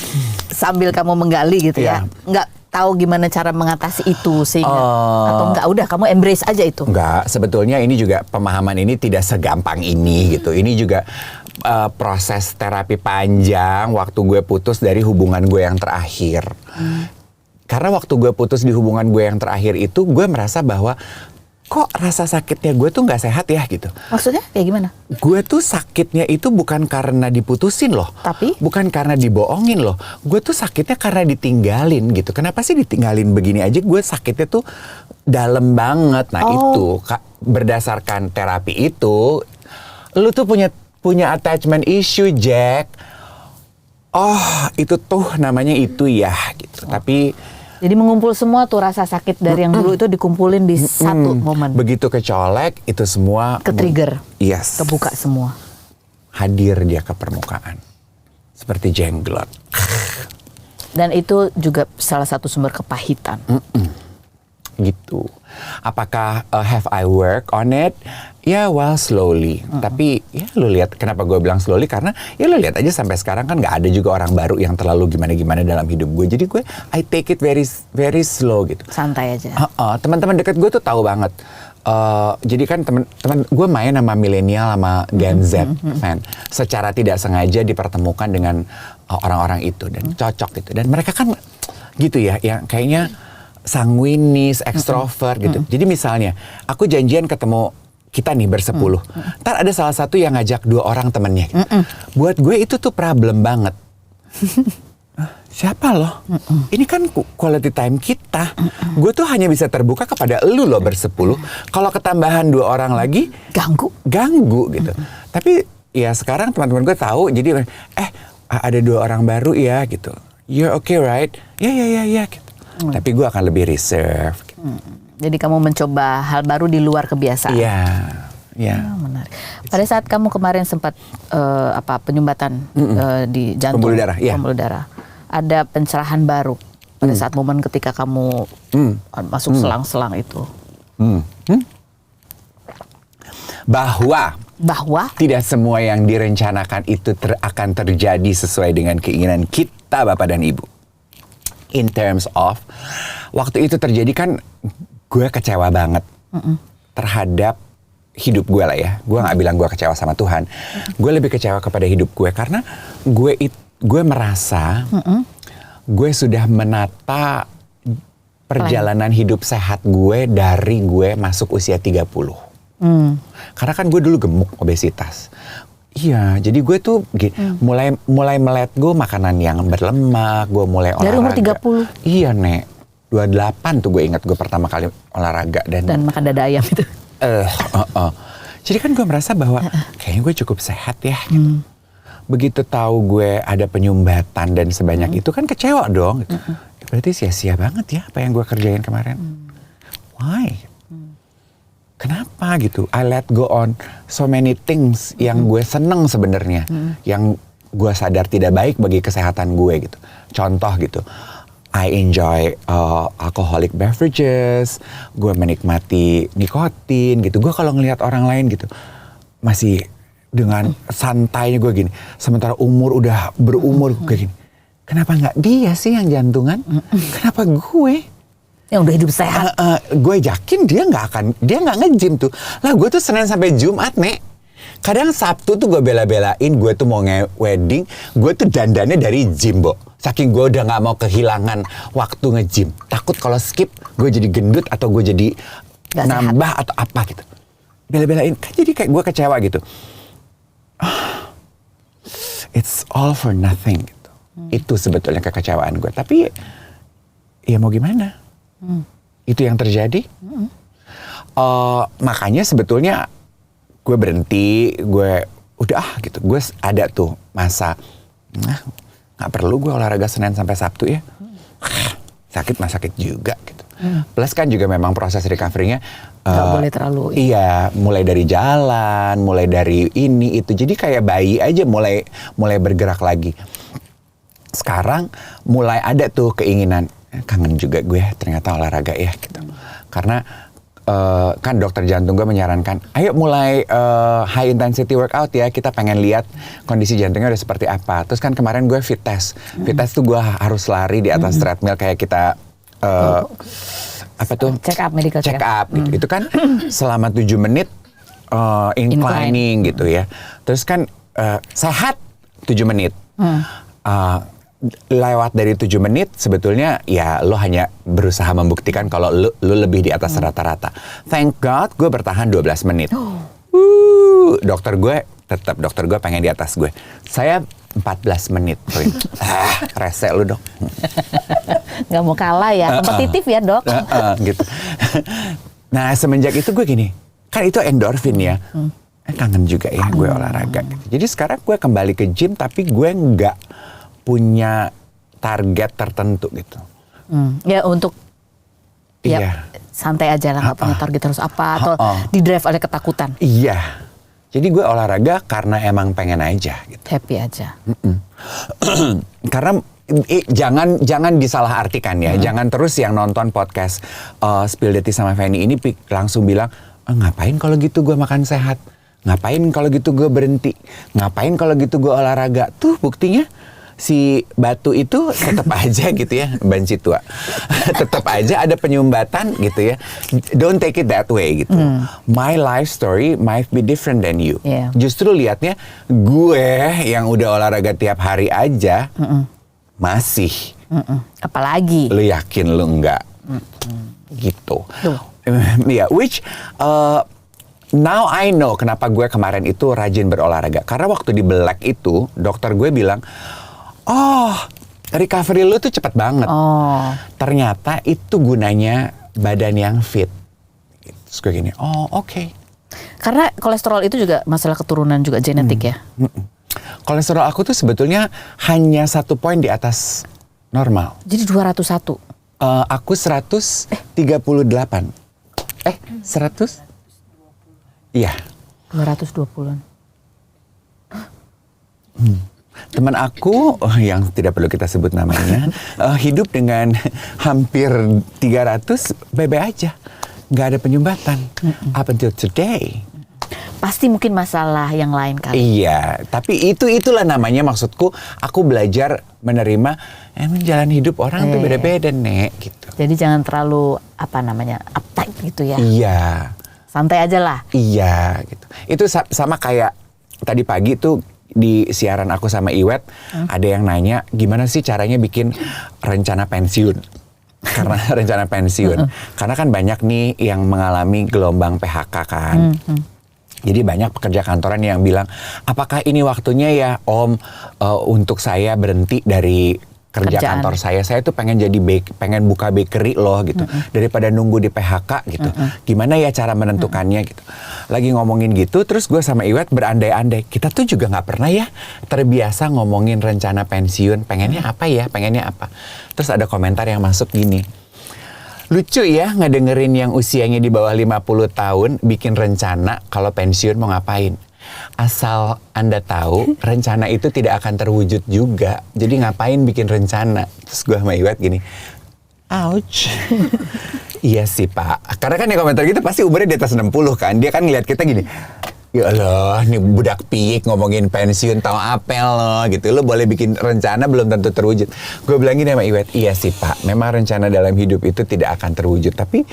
sambil kamu menggali gitu ya? Nggak tahu gimana cara mengatasi itu sehingga atau enggak udah kamu embrace aja itu? Enggak, sebetulnya ini juga pemahaman ini tidak segampang ini gitu. Ini juga proses terapi panjang waktu gue putus dari hubungan gue yang terakhir. Karena waktu gue putus di hubungan gue yang terakhir itu gue merasa bahwa kok rasa sakitnya gue tuh nggak sehat ya gitu. Maksudnya kayak gimana? Gue tuh sakitnya itu bukan karena diputusin loh. Tapi? Bukan karena dibohongin loh. Gue tuh sakitnya karena ditinggalin gitu. Kenapa sih ditinggalin begini aja? Gue sakitnya tuh dalam banget. Nah itu berdasarkan terapi itu, lu tuh punya attachment issue, Jack. Oh itu tuh namanya itu ya gitu. Tapi jadi mengumpul semua tuh rasa sakit dari yang dulu itu dikumpulin di satu momen. begitu kecolek itu semua Ke-trigger. Yes. Kebuka semua. Hadir dia ke permukaan. Seperti jenglot. Dan itu juga salah satu sumber kepahitan. Gitu. Apakah have I work on it? Ya, well slowly. Tapi ya lu lihat kenapa gue bilang slowly karena ya lu lihat aja sampai sekarang kan nggak ada juga orang baru yang terlalu gimana-gimana dalam hidup gue. Jadi gue I take it very very slow gitu. Santai aja. Teman-teman dekat gue tuh tahu banget. Jadi kan teman-teman gue main sama milenial sama Gen Z fan. Secara tidak sengaja dipertemukan dengan orang-orang itu dan cocok gitu. Dan mereka kan gitu ya, yang kayaknya sanguinis, ekstrovert gitu. Jadi misalnya aku janjian ketemu kita nih bersepuluh. Ntar ada salah satu yang ngajak 2 orang temennya. Gitu. Buat gue itu tuh problem banget. Siapa loh? Ini kan quality time kita. Gue tuh hanya bisa terbuka kepada elu loh bersepuluh. Kalau ketambahan 2 orang lagi, ganggu gitu. Tapi ya sekarang teman-teman gue tahu. Jadi ada 2 orang baru ya gitu. You're okay right? Ya gitu. Tapi gue akan lebih reserve. Gitu. Jadi kamu mencoba hal baru di luar kebiasaan. Iya. Menarik. Pada saat kamu kemarin sempat penyumbatan di jantung, pembuluh darah, ada pencerahan baru pada saat momen ketika kamu masuk selang-selang itu. Bahwa tidak semua yang direncanakan itu akan terjadi sesuai dengan keinginan kita, Bapak dan Ibu. In terms of waktu itu terjadi kan gue kecewa banget terhadap hidup gue lah ya. Gue nggak bilang gue kecewa sama Tuhan. Gue lebih kecewa kepada hidup gue karena gue merasa gue sudah menata perjalanan hidup sehat gue dari gue masuk usia 30. Karena kan gue dulu gemuk, obesitas. Iya, jadi gue tuh mulai melet gue makanan yang berlemak, gue mulai olahraga. Dari umur 30? Iya, Nek. 28 tuh gue ingat gue pertama kali olahraga. Dan makan dada ayam itu. Jadi kan gue merasa bahwa kayaknya gue cukup sehat ya. Gitu. Begitu tahu gue ada penyumbatan dan sebanyak itu kan kecewa dong. Gitu. Berarti sia-sia banget ya apa yang gue kerjain kemarin. Why? Kenapa gitu? I let go on so many things yang gue seneng sebenarnya, yang gue sadar tidak baik bagi kesehatan gue gitu. Contoh gitu, I enjoy alcoholic beverages, gue menikmati nikotin gitu. Gue kalau ngelihat orang lain gitu masih dengan santainya gue gini. Sementara umur udah berumur gue gini. Kenapa nggak dia sih yang jantungan? Kenapa gue? Yang udah hidup sehat. Gue yakin dia nggak nge-gym tuh. Lah gue tuh Senin sampai Jumat, Nek. Kadang Sabtu tuh gue bela-belain, gue tuh mau wedding, gue tuh dandannya dari gym, Bo. Saking gue udah nggak mau kehilangan waktu nge-gym. Takut kalau skip, gue jadi gendut atau gue jadi gak nambah sehat. atau apa gitu. Bela-belain, kan jadi kayak gue kecewa gitu. It's all for nothing gitu. Itu sebetulnya kekecewaan gue. Tapi ya mau gimana? Itu yang terjadi. Makanya sebetulnya gue berhenti, gue udah gitu. Gue ada tuh masa nggak perlu gue olahraga Senin sampai Sabtu ya. Sakit mah sakit juga gitu. Plus kan juga memang proses recovery-nya nggak boleh terlalu. Iya, mulai dari jalan, mulai dari ini itu. Jadi kayak bayi aja mulai bergerak lagi. Sekarang mulai ada tuh keinginan, kangen juga gue ternyata olahraga ya gitu. Karena kan dokter jantung gue menyarankan, ayo mulai high intensity workout ya, kita pengen lihat kondisi jantungnya udah seperti apa. Terus kan kemarin gue fit test tuh gue harus lari di atas treadmill kayak kita apa tuh? Medical check up. Gitu. Itu kan selama 7 menit inclining gitu ya. Terus kan sehat 7 menit. Lewat dari 7 menit sebetulnya ya lo hanya berusaha membuktikan kalau lo lebih di atas rata-rata. Thank God gue bertahan 12 menit. Dokter gue pengen di atas gue. Saya 14 menit. Rese lu dok. Nggak mau kalah ya, kompetitif ya dok. Gitu. Nah semenjak itu gue gini, kan itu endorfin ya. Kangen juga ya gue olahraga. Gitu. Jadi sekarang gue kembali ke gym tapi gue nggak punya target tertentu gitu. Ya untuk Iya. santai aja lah, nggak punya target harus apa atau di drive oleh ketakutan. Iya. Jadi gue olahraga karena emang pengen aja gitu. Happy aja. Karena jangan disalahartikan ya. Jangan terus yang nonton podcast Spill the Tea sama Fanny ini langsung bilang, ngapain kalau gitu gue makan sehat? Ngapain kalau gitu gue berhenti? Ngapain kalau gitu gue olahraga? Tuh buktinya si batu itu tetap aja gitu ya, banci tua. Tetap aja ada penyumbatan gitu ya. Don't take it that way gitu. My life story might be different than you. Yeah. Justru lihatnya gue yang udah olahraga tiap hari aja masih. Apalagi. Lu yakin lu enggak? Gitu. Yeah, which now I know kenapa gue kemarin itu rajin berolahraga. Karena waktu di Black itu dokter gue bilang, recovery lu tuh cepat banget. Ternyata itu gunanya badan yang fit. Terus gue gini, oke. Karena kolesterol itu juga masalah keturunan juga genetik ya. Kolesterol aku tuh sebetulnya hanya 1 poin di atas normal. Jadi 201. Aku 138. 100? Iya. 220-an. Teman aku yang tidak perlu kita sebut namanya hidup dengan hampir 300 bebe aja, nggak ada penyumbatan up until today. Pasti mungkin masalah yang lain kali. Iya, tapi itulah namanya maksudku. Aku belajar menerima emang jalan hidup orang tuh beda-beda nek gitu. Jadi jangan terlalu uptight gitu ya. Iya. Santai aja lah. Iya gitu. Itu sama kayak tadi pagi tuh di siaran aku sama Iwet, ada yang nanya gimana sih caranya bikin rencana pensiun. Karena rencana pensiun. Karena kan banyak nih yang mengalami gelombang PHK kan. Jadi banyak pekerja kantoran yang bilang, apakah ini waktunya ya Om untuk saya berhenti dari kerja kantor saya tuh pengen pengen buka bakery loh gitu, daripada nunggu di PHK gitu. Gimana ya cara menentukannya gitu. Lagi ngomongin gitu, terus gue sama Iwet berandai-andai, kita tuh juga nggak pernah ya terbiasa ngomongin rencana pensiun, pengennya apa ya, pengennya apa. Terus ada komentar yang masuk gini, lucu ya ngedengerin yang usianya di bawah 50 tahun bikin rencana kalau pensiun mau ngapain. Asal Anda tahu, rencana itu tidak akan terwujud juga. Jadi ngapain bikin rencana? Terus gue sama Iwet gini, ouch. Iya sih Pak. Karena kan yang komentar gitu pasti umurnya di atas 60 kan. Dia kan ngeliat kita gini, ya Allah, nih budak piik ngomongin pensiun tahu apel loh gitu. Lo boleh bikin rencana belum tentu terwujud. Gue bilang gini sama Iwet, iya sih Pak. Memang rencana dalam hidup itu tidak akan terwujud. Tapi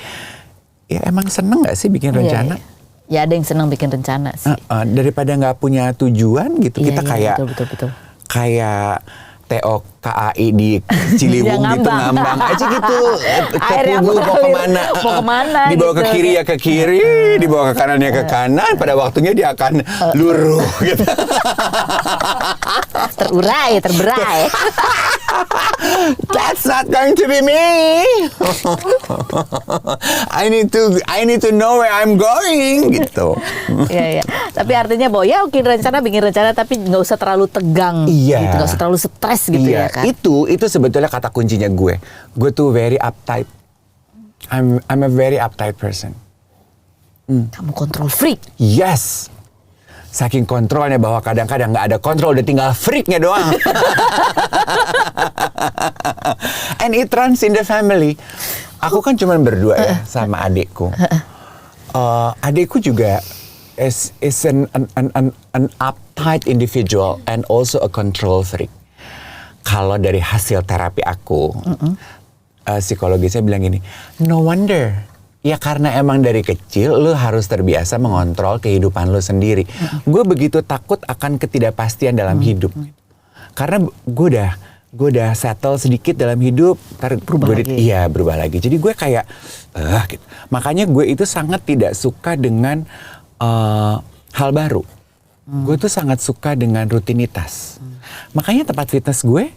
ya emang seneng gak sih bikin rencana? Iya. Ya ada yang senang bikin rencana sih. Daripada nggak punya tujuan gitu, kita kayak betul. Kayak TOKAI di Ciliwung gitu, ngambang aja gitu. Terpugu mau kemana? Dibawa ke kiri ya ke kiri, dibawa ke kanan ya ke kanan. Pada waktunya dia akan luruh gitu. Terberai. That's not going to be me. I need to know where I'm going gitu. Iya. Tapi artinya bahwa ya bikin rencana tapi nggak usah terlalu tegang. Iya. Gitu, nggak usah terlalu stres gitu ya kan. Itu sebetulnya kata kuncinya gue. Gue tuh very uptight. I'm a very uptight person. Kamu kontrol freak. Yes. Saking kontrolnya bahwa kadang-kadang nggak ada kontrol, udah tinggal freaknya doang. And it runs in the family. Aku kan cuma berdua ya sama adikku. Adikku juga is an uptight individual and also a control freak. Kalau dari hasil terapi aku, psikologisnya bilang gini, no wonder. Ya karena emang dari kecil lu harus terbiasa mengontrol kehidupan lu sendiri. Gue begitu takut akan ketidakpastian dalam hidup. Karena gue udah settle sedikit dalam hidup, Berubah lagi. Iya, berubah lagi. Jadi gue kayak gitu. Makanya gue itu sangat tidak suka dengan hal baru. Gue tuh sangat suka dengan rutinitas. Makanya tempat fitness gue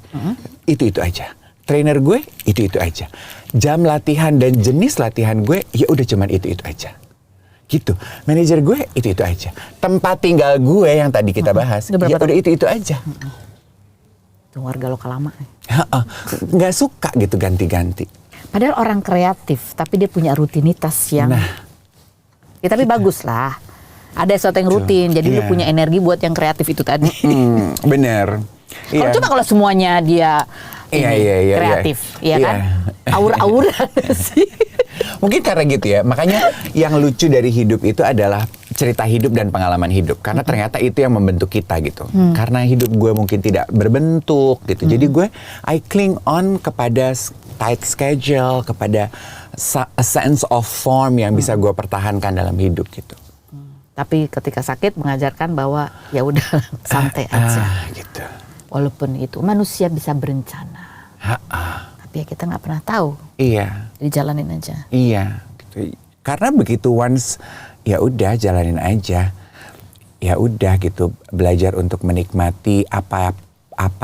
itu aja. Trainer gue itu aja. Jam latihan dan jenis latihan gue ya udah cuman itu aja. Gitu. Manajer gue itu aja. Tempat tinggal gue yang tadi kita bahas ya udah itu aja. Itu warga lokal lama. Nggak suka gitu ganti-ganti. Padahal orang kreatif, tapi dia punya rutinitas yang ya, tapi bagus lah. Ada sesuatu yang rutin, jadi lu punya energi buat yang kreatif itu tadi. Bener. Kalau coba kalau semuanya dia kreatif, ya kan? Aura-aura sih. Mungkin karena gitu ya. Makanya yang lucu dari hidup itu adalah cerita hidup dan pengalaman hidup. Karena ternyata itu yang membentuk kita gitu. Karena hidup gue mungkin tidak berbentuk gitu. Jadi gue I cling on kepada tight schedule, kepada a sense of form yang bisa gue pertahankan dalam hidup gitu. Tapi ketika sakit mengajarkan bahwa ya udah santai aja. Gitu. Walaupun itu manusia bisa berencana. Tapi ya kita nggak pernah tahu. Iya. Jadi jalanin aja. Iya. Gitu. Karena begitu once ya udah jalanin aja. Ya udah gitu, belajar untuk menikmati apa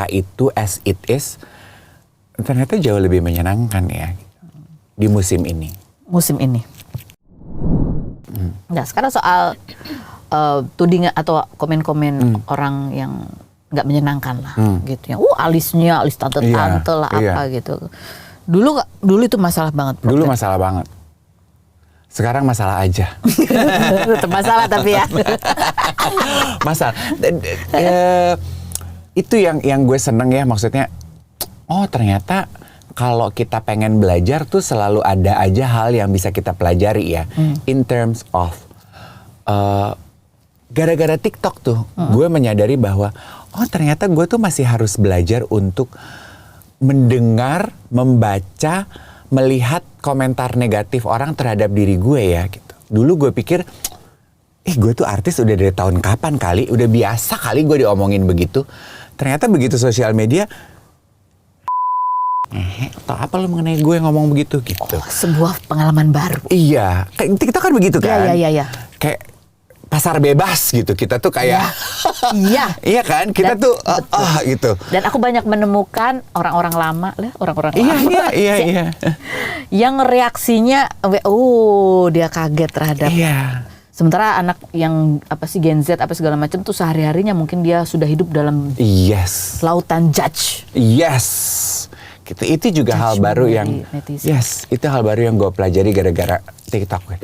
itu as it is. Ternyata jauh lebih menyenangkan ya di musim ini. Musim ini. Nah, sekarang soal tudingan atau komen-komen orang yang nggak menyenangkan lah, gitu ya. Alisnya, alis tante-tante lah apa gitu. Dulu itu masalah banget. Dulu masalah banget. Sekarang masalah aja. Tetap masalah tapi ya. Masalah. Itu yang gue seneng ya, maksudnya. Oh ternyata kalau kita pengen belajar tuh selalu ada aja hal yang bisa kita pelajari ya. In terms of gara-gara TikTok tuh, gue menyadari bahwa oh ternyata gue tuh masih harus belajar untuk mendengar, membaca, melihat komentar negatif orang terhadap diri gue ya gitu. Dulu gue pikir, gue tuh artis udah dari tahun kapan kali, udah biasa kali gue diomongin begitu. Ternyata begitu sosial media, atau apa lu mengenai gue ngomong begitu gitu. Oh, sebuah pengalaman baru. Iya, kita kan begitu kan. Iya. Kayak pasar bebas gitu, kita tuh kayak iya. Iya kan, kita tuh gitu. Dan aku banyak menemukan orang-orang lama lah, orang-orang lama. Iya. Yang reaksinya, dia kaget terhadap. Iya. Sementara anak yang Gen Z apa segala macam tuh sehari-harinya mungkin dia sudah hidup dalam lautan judge. Yes. Gitu. Itu juga hal baru yang netizen. Itu hal baru yang gue pelajari gara-gara TikTok.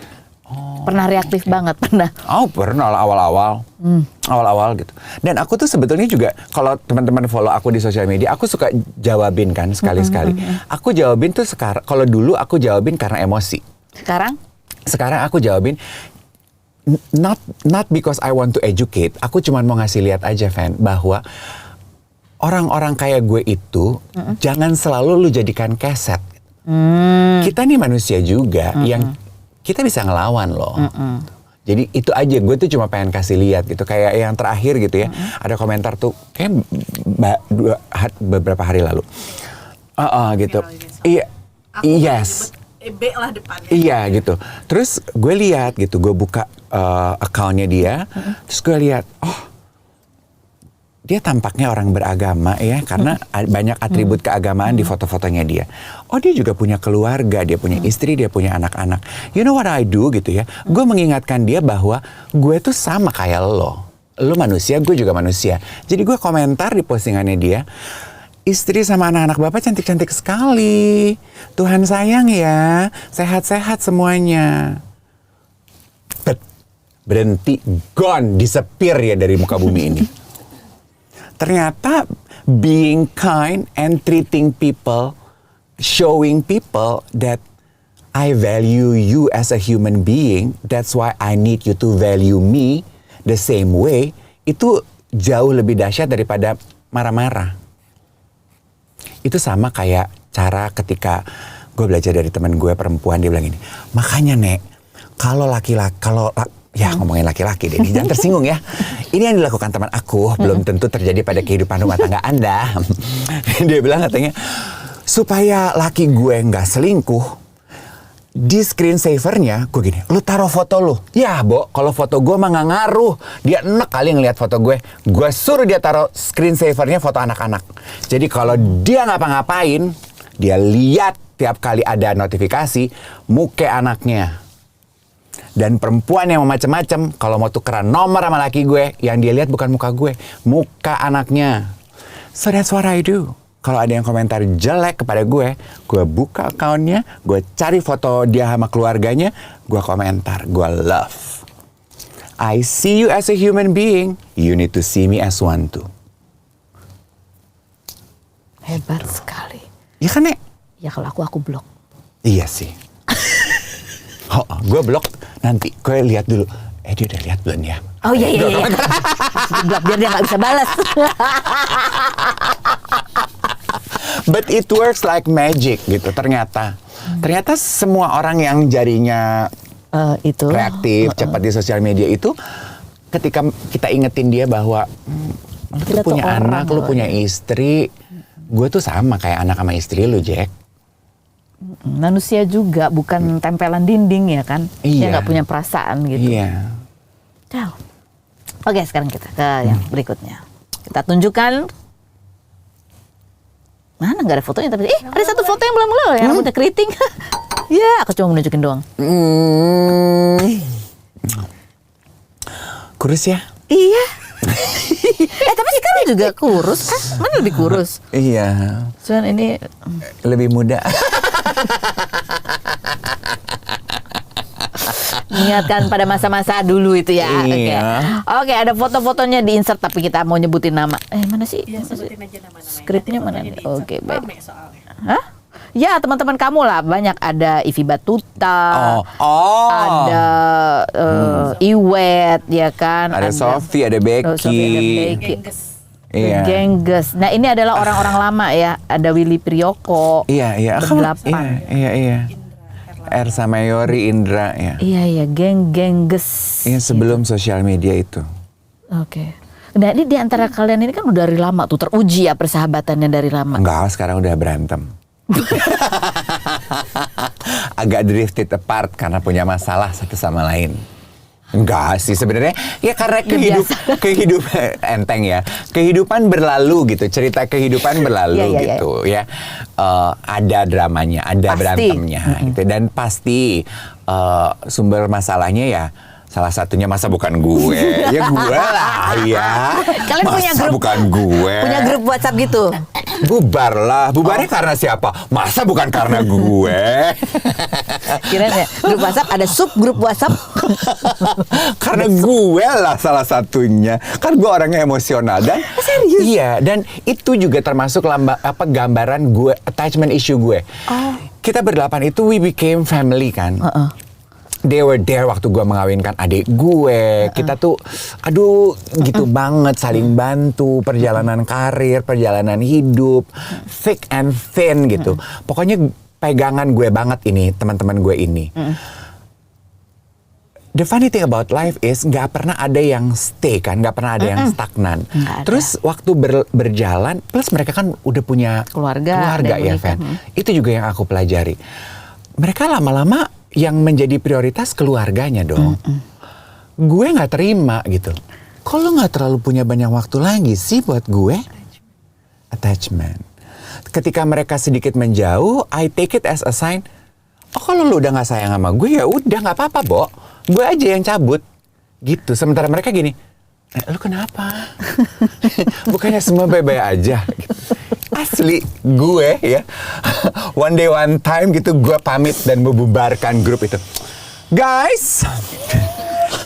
Pernah reaktif banget, pernah. Pernah awal-awal. Awal-awal gitu. Dan aku tuh sebetulnya juga kalau teman-teman follow aku di sosial media, aku suka jawabin kan sekali-sekali. Aku jawabin tuh sekarang, kalau dulu aku jawabin karena emosi. Sekarang aku jawabin not because I want to educate. Aku cuma mau ngasih lihat aja, Van, bahwa orang-orang kayak gue itu jangan selalu lu jadikan keset. Kita nih manusia juga yang kita bisa ngelawan loh. Jadi itu aja, gue tuh cuma pengen kasih lihat gitu. Kayak yang terakhir gitu ya, ada komentar tuh kayak beberapa hari lalu. Gitu. Iya. Yes. B lah depannya. Iya gitu. Terus gue lihat gitu, gue buka account-nya dia, terus gue lihat, dia tampaknya orang beragama ya, karena banyak atribut keagamaan di foto-fotonya dia. Oh, dia juga punya keluarga, dia punya istri, dia punya anak-anak. You know what I do gitu ya? Gue mengingatkan dia bahwa gue tuh sama kayak lo. Lo manusia, gue juga manusia. Jadi gue komentar di postingannya dia, istri sama anak-anak Bapak cantik-cantik sekali. Tuhan sayang ya, sehat-sehat semuanya. Berhenti, gone, disappear ya dari muka bumi ini. Ternyata being kind and treating people, showing people that I value you as a human being, that's why I need you to value me the same way, itu jauh lebih dahsyat daripada marah-marah. Itu sama kayak cara ketika gue belajar dari teman gue perempuan, dia bilang gini, makanya Nek, kalau ngomongin laki-laki deh, jangan tersinggung ya. Ini yang dilakukan teman aku, belum tentu terjadi pada kehidupan rumah tangga Anda. Dia bilang katanya, supaya laki gue nggak selingkuh, di screensavernya gue gini, lu taruh foto lu. Ya Bo, kalau foto gue mah nggak ngaruh. Dia enek kali ngeliat foto gue. Gue suruh dia taruh screensavernya foto anak-anak. Jadi kalau dia ngapa-ngapain, dia lihat tiap kali ada notifikasi muka anaknya. Dan perempuan yang mau macem-macem, kalau mau tukeran nomor sama laki gue, yang dia lihat bukan muka gue, muka anaknya. So that's what I do. Kalau ada yang komentar jelek kepada gue buka akunnya, gue cari foto dia sama keluarganya, gue komentar, gue love. I see you as a human being, you need to see me as one too. Hebat sekali. Iya kan, Nek? Ya kalau aku blok. Iya sih. Gue blok nanti, gue lihat dulu. Dia udah lihat belum ya? Oh iya. Blok biar dia nggak bisa balas. But it works like magic gitu ternyata. Ternyata semua orang yang jarinya itu kreatif, cepat di sosial media itu, ketika kita ingetin dia bahwa lu tuh punya anak, lu punya istri, gue tuh sama kayak anak sama istri lu, Jack. Manusia juga, bukan tempelan dinding ya kan? Dia Iya. nggak punya perasaan gitu. Iya. Ciao. Oke, sekarang kita ke yang berikutnya. Kita tunjukkan. Mana nggak ada fotonya, tapi ada satu foto yang belum yang rambutnya keriting. Ya, aku cuma menunjukin doang. Kurus ya? Iya. Tapi sekarang juga kurus kan? Mana lebih kurus? Iya. Cuman ini Lebih muda. mengingatkan pada masa-masa dulu itu ya. Iya. Oke, ada foto-fotonya di insert tapi kita mau nyebutin nama. Mana sih? Ya, sebutin aja nama-nama. Skripnya mana nih? Oke, baik. Rame soalnya. Hah? Ya, teman-teman kamu lah. Banyak ada Ivi Batuta. Ada Iwet, ya kan? Ada Sophie, ada Becky. Sophie, ada Becky. Gengges. Iya. Gengges. Nah, ini adalah orang-orang lama ya. Ada Willy Prioko. Iya. Berdelapan. Iya. Ersa Mayori, Indra ya. Iya, gengges. Iya, sebelum sosial media itu. Oke. Nah, ini di antara kalian ini kan udah dari lama tuh, teruji ya persahabatannya dari lama. Enggak, sekarang udah berantem. Agak drifted apart karena punya masalah satu sama lain. Enggak sih sebenarnya, ya karena kehidupan enteng ya, kehidupan berlalu gitu, cerita kehidupan berlalu gitu ya. Ada dramanya, ada Pasti. berantemnya gitu, dan pasti sumber masalahnya ya salah satunya masa bukan gue, ya gue lah ya. Kalian masa punya grup, bukan gue. Punya grup WhatsApp gitu. Bubarlah, bubarnya karena siapa? Masa bukan karena gue? Kirain ya, grup WhatsApp ada subgrup WhatsApp. Karena gue lah salah satunya. Kan gue orangnya emosional dan serius? Iya, dan itu juga termasuk gambaran gue, attachment issue gue. Kita berdelapan itu we became family kan. They were there waktu gue mengawinkan adik gue. Kita tuh, aduh, gitu banget, saling bantu, perjalanan karir, perjalanan hidup, thick and thin gitu. Pokoknya pegangan gue banget ini, teman-teman gue ini. The funny thing about life is nggak pernah ada yang stay kan, nggak pernah ada yang stagnan. Terus waktu berjalan, plus mereka kan udah punya keluarga ya, Van. Itu juga yang aku pelajari. Mereka lama-lama yang menjadi prioritas keluarganya dong. Gue nggak terima gitu. Kok lo nggak terlalu punya banyak waktu lagi sih buat gue? Attachment. Ketika mereka sedikit menjauh, I take it as a sign. Oh, kalau lo udah nggak sayang sama gue, ya udah nggak apa-apa, Bo. Gue aja yang cabut. Gitu. Sementara mereka gini, lo kenapa? Bukannya semua baik-baik aja? Gitu. Asli gue ya. One day one time gitu gue pamit dan membubarkan grup itu. Guys,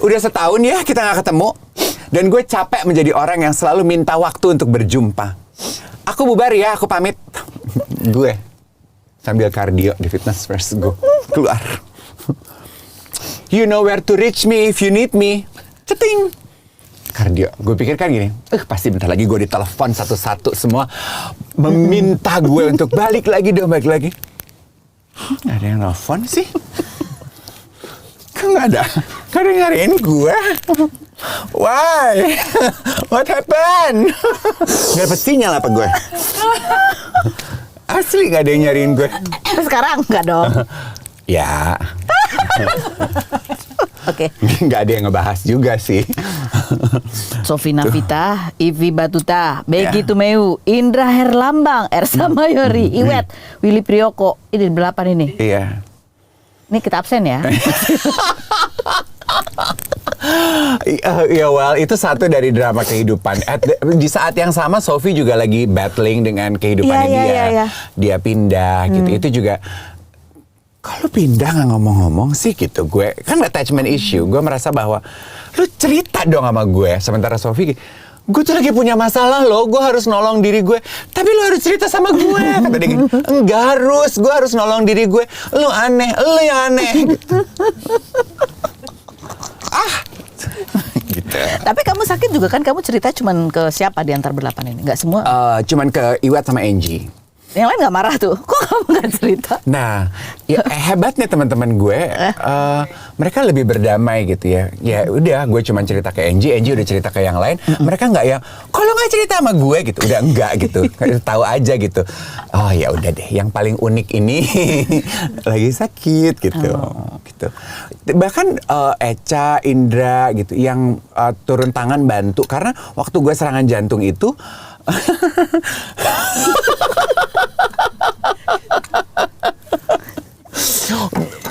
udah setahun ya kita gak ketemu. Dan gue capek menjadi orang yang selalu minta waktu untuk berjumpa. Aku bubar ya, aku pamit. Gue sambil kardio di Fitness First gue keluar. You know where to reach me if you need me. Ceting. Kardio. Gue pikir kan gini, pasti bentar lagi gue ditelepon satu-satu semua meminta gue untuk balik lagi dong, balik lagi. Gak ada yang nelfon sih. Kok gak ada yang nyariin gue? Why? What happened? Gak dapet sinyal apa gue? Asli gak ada yang nyariin gue. Sekarang enggak dong. Ya. Oke. Gak ada yang ngebahas juga sih. Sofi Navita, Ivi Batuta, Begi Tumeu, Indra Herlambang, Ersa Mayori, Iwet, Willy Priyoko. Ini berapa ini? Iya. Ini kita absen ya. Ya well, itu satu dari drama kehidupan. Di saat yang sama Sofi juga lagi battling dengan kehidupannya dia. Dia pindah gitu. Itu juga kalau pindah nggak ngomong-ngomong sih gitu. Gue kan attachment issue. Gue merasa bahwa lu cerita dong sama gue. Sementara Sofi, gue tuh lagi punya masalah loh. Gue harus nolong diri gue. Tapi lu harus cerita sama gue. Kata dia gini, enggak harus. Gue harus nolong diri gue. Lu aneh. Lu yang aneh. Gitu. Gitu. Tapi kamu sakit juga kan? Kamu cerita cuman ke siapa di antar berdelapan ini? Nggak semua? Cuman ke Iwet sama Angie. Yang lain nggak marah tuh? Kok kamu nggak cerita? Nah, ya, hebatnya teman-teman gue, mereka lebih berdamai gitu ya. Ya udah, gue cuma cerita ke Angie udah cerita ke yang lain. Mereka nggak yang, kalau nggak cerita sama gue gitu, udah enggak gitu. Tahu aja gitu. Oh ya udah deh, yang paling unik ini lagi sakit gitu. Gitu. Bahkan Echa, Indra gitu, yang turun tangan bantu karena waktu gue serangan jantung itu.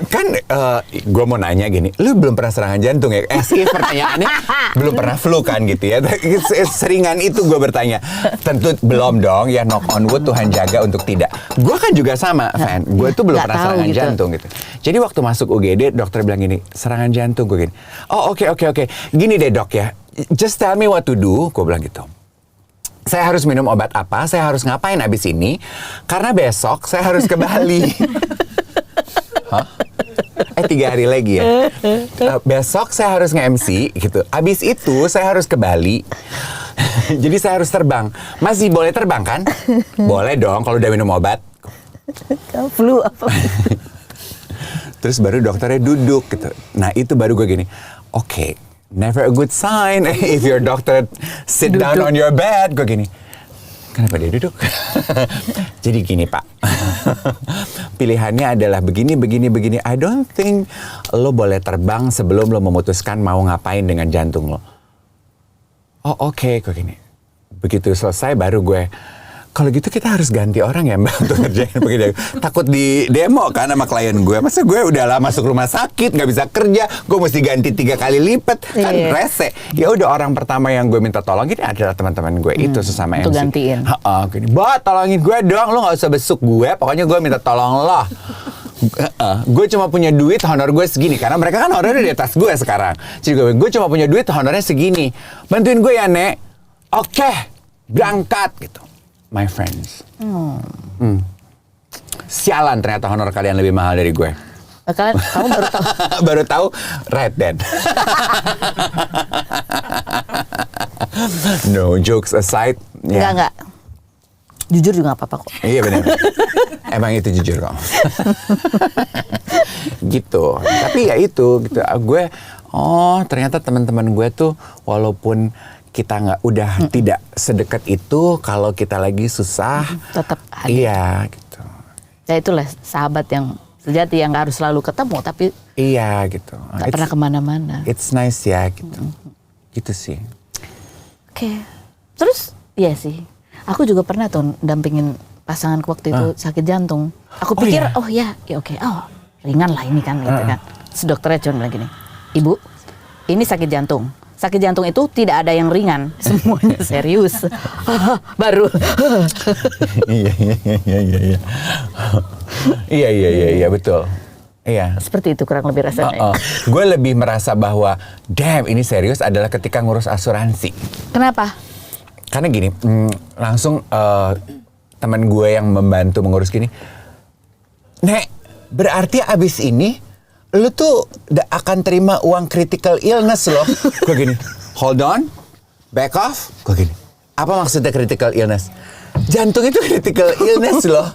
Kan gue mau nanya gini, lu belum pernah serangan jantung ya? Pertanyaannya belum pernah flu kan gitu ya? Seringan itu gue bertanya. Tentu belum dong ya, knock on wood, Tuhan jaga untuk tidak. Gue kan juga sama, Fan. Gue tuh belum pernah serangan jantung gitu. Jadi waktu masuk UGD, dokter bilang gini, serangan jantung. Gue gini, oh oke. Gini deh dok ya, just tell me what to do. Gue bilang gitu. Saya harus minum obat apa, saya harus ngapain abis ini, karena besok saya harus ke Bali. Hah? 3 hari lagi ya. Besok saya harus nge-MC gitu. Abis itu saya harus ke Bali. Jadi saya harus terbang. Masih boleh terbang kan? Boleh dong kalau udah minum obat. Flu apa? Terus baru dokternya duduk gitu. Nah itu baru gue gini, oke. Never a good sign if your doctor sit down on your bed. Gue gini, kenapa dia duduk? Jadi gini Pak, pilihannya adalah begini. I don't think lo boleh terbang sebelum lo memutuskan mau ngapain dengan jantung lo. Oh oke, gue gini. Begitu selesai baru gue, kalau gitu kita harus ganti orang ya Mbak untuk ngerjain begini. Takut di demo kan sama klien gue. Masa gue udah lah masuk rumah sakit nggak bisa kerja, gue mesti ganti 3 kali lipat kan rese. Ya udah orang pertama yang gue minta tolong ini adalah teman-teman gue itu sesama MC. Untuk gantiin. Gini, Mbak tolongin gue dong, lo nggak usah besuk gue. Pokoknya gue minta tolong lo. Gue cuma punya duit, honor gue segini. Karena mereka kan honornya di atas gue sekarang. Jadi gue cuma punya duit, honornya segini. Bantuin gue ya Nek. Oke, berangkat gitu. My friends. Sialan ternyata honor kalian lebih mahal dari gue. Kamu baru tahu? Baru tahu right then. No jokes aside. Enggak. Jujur juga gak apa-apa kok. Iya benar. Emang itu jujur kok. Gitu. Tapi ya itu gitu. Gue ternyata teman-teman gue tuh walaupun kita nggak udah tidak sedekat itu, kalau kita lagi susah tetap ada. Iya gitu. Ya itulah sahabat yang sejati yang nggak harus selalu ketemu tapi iya gitu. Nggak pernah kemana-mana. It's nice ya gitu. Gitu sih. Oke. Terus iya sih. Aku juga pernah tuh dampingin pasanganku waktu itu sakit jantung. Aku pikir oke. Ringan lah ini kan gitu kan. Si dokternya cuma bilang gini, Ibu, ini sakit jantung. sakit jantung itu tidak ada yang ringan, semuanya serius. Baru. Iya betul. Iya. Seperti itu kurang lebih rasanya. Gue lebih merasa bahwa damn ini serius adalah ketika ngurus asuransi. Kenapa? Karena gini, langsung teman gue yang membantu mengurus gini, Nek, berarti abis ini lu tuh akan terima uang critical illness loh. Gue gini, hold on, back off. Gue gini, apa maksudnya critical illness? Jantung itu critical illness loh.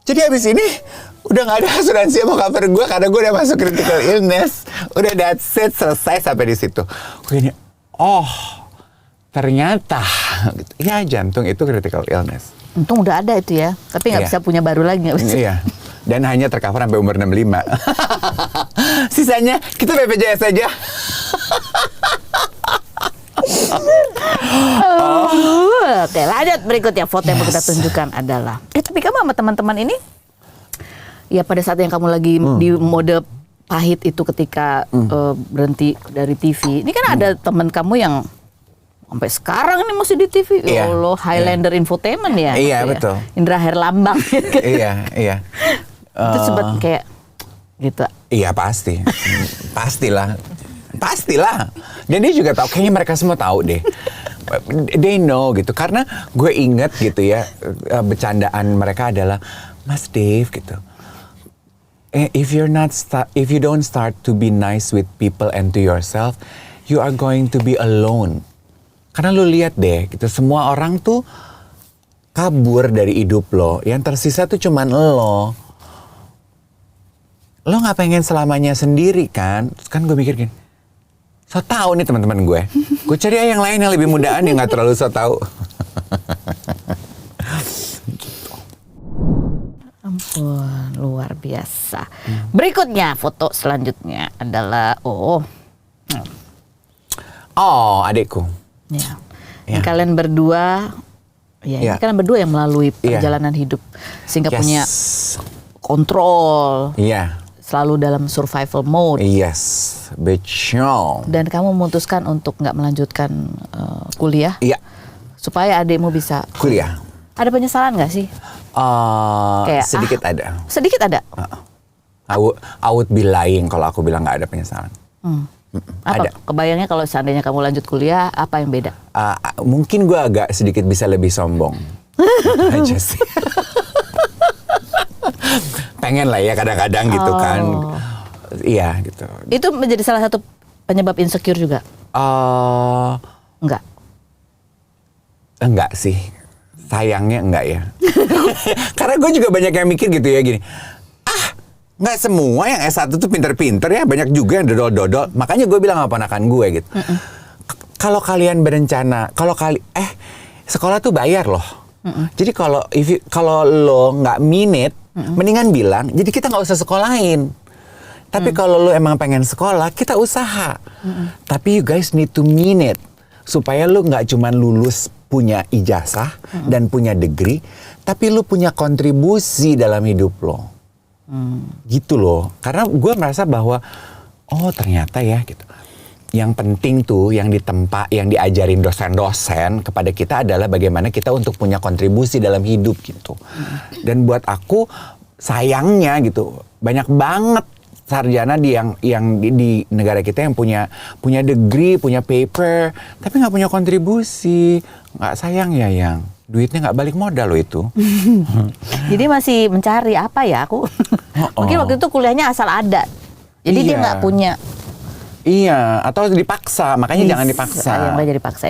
Jadi abis ini udah gak ada asuransi yang mau cover gue karena gue udah masuk critical illness. Udah that's it, selesai sampai di situ. Gue gini, ternyata ya jantung itu critical illness. Untung udah ada itu ya, tapi nggak bisa punya baru lagi, nggak bisa. Iya. Dan hanya tercover sampai umur 65. Sisanya kita BPJS aja. Oke, lanjut berikutnya. Foto yang mau kita tunjukkan adalah tapi kamu sama teman-teman ini ya pada saat yang kamu lagi di mode pahit itu ketika berhenti dari TV. Ini kan ada teman kamu yang sampai sekarang ini masih di TV. Ya Allah, Highlander Infotainment ya. Iya, gitu betul. Ya. Indra Herlambang. Iya. Itu sempat kayak gitu. Iya, pasti. Pastilah. Dan dia juga tahu, kayaknya mereka semua tahu deh. They know gitu. Karena gue inget gitu ya, bercandaan mereka adalah, Mas Dave gitu. If you don't start to be nice with people and to yourself, you are going to be alone. Karena lu lihat deh, gitu semua orang tuh kabur dari hidup lo. Yang tersisa tuh cuman lo. Lo nggak pengen selamanya sendiri kan? Terus kan gue mikir gini, so tau nih teman-teman gue. Gue cari yang lain yang lebih mudaan yang nggak terlalu so tau. Ampun, luar biasa. Berikutnya, foto selanjutnya adalah adikku. Ya. Ini kalian berdua, ini kalian berdua yang melalui perjalanan hidup sehingga punya kontrol. Iya. Selalu dalam survival mode. Yes, betul. Dan kamu memutuskan untuk nggak melanjutkan kuliah. Iya. Supaya adikmu bisa kuliah. Ada penyesalan nggak sih? Kayak sedikit ada. Sedikit ada. I would be lying kalau aku bilang nggak ada penyesalan. Apa? Ada. Kebayangnya kalau seandainya kamu lanjut kuliah, apa yang beda? Mungkin gue agak sedikit bisa lebih sombong. Aja sih. Pengen lah ya kadang-kadang gitu kan. Iya gitu. Itu menjadi salah satu penyebab insecure juga? Enggak sih. Sayangnya enggak ya. Karena gue juga banyak yang mikir gitu ya gini. Nggak semua yang S1 tuh pinter-pinter ya. Banyak juga yang dodol-dodol. Makanya gue bilang sama ponakan gue gitu. Kalau kalian berencana, sekolah tuh bayar loh. Jadi kalau lo nggak minute, mendingan bilang, jadi kita nggak usah sekolahin. Tapi kalau lo emang pengen sekolah, kita usaha. Tapi you guys need to mean it. Supaya lo nggak cuman lulus punya ijazah dan punya degree, tapi lo punya kontribusi dalam hidup lo. Gitu loh. Karena gue merasa bahwa, ternyata ya gitu. Yang penting tuh yang ditempa, yang diajarin dosen-dosen kepada kita adalah bagaimana kita untuk punya kontribusi dalam hidup gitu. Dan buat aku sayangnya gitu banyak banget sarjana di negara kita yang punya degree, punya paper, tapi nggak punya kontribusi. Nggak sayang ya yang duitnya nggak balik modal loh itu. Jadi masih mencari apa ya aku? Mungkin waktu itu kuliahnya asal ada. Jadi dia nggak punya. Iya, atau dipaksa, makanya jangan dipaksa. Yang nggak jadi paksa,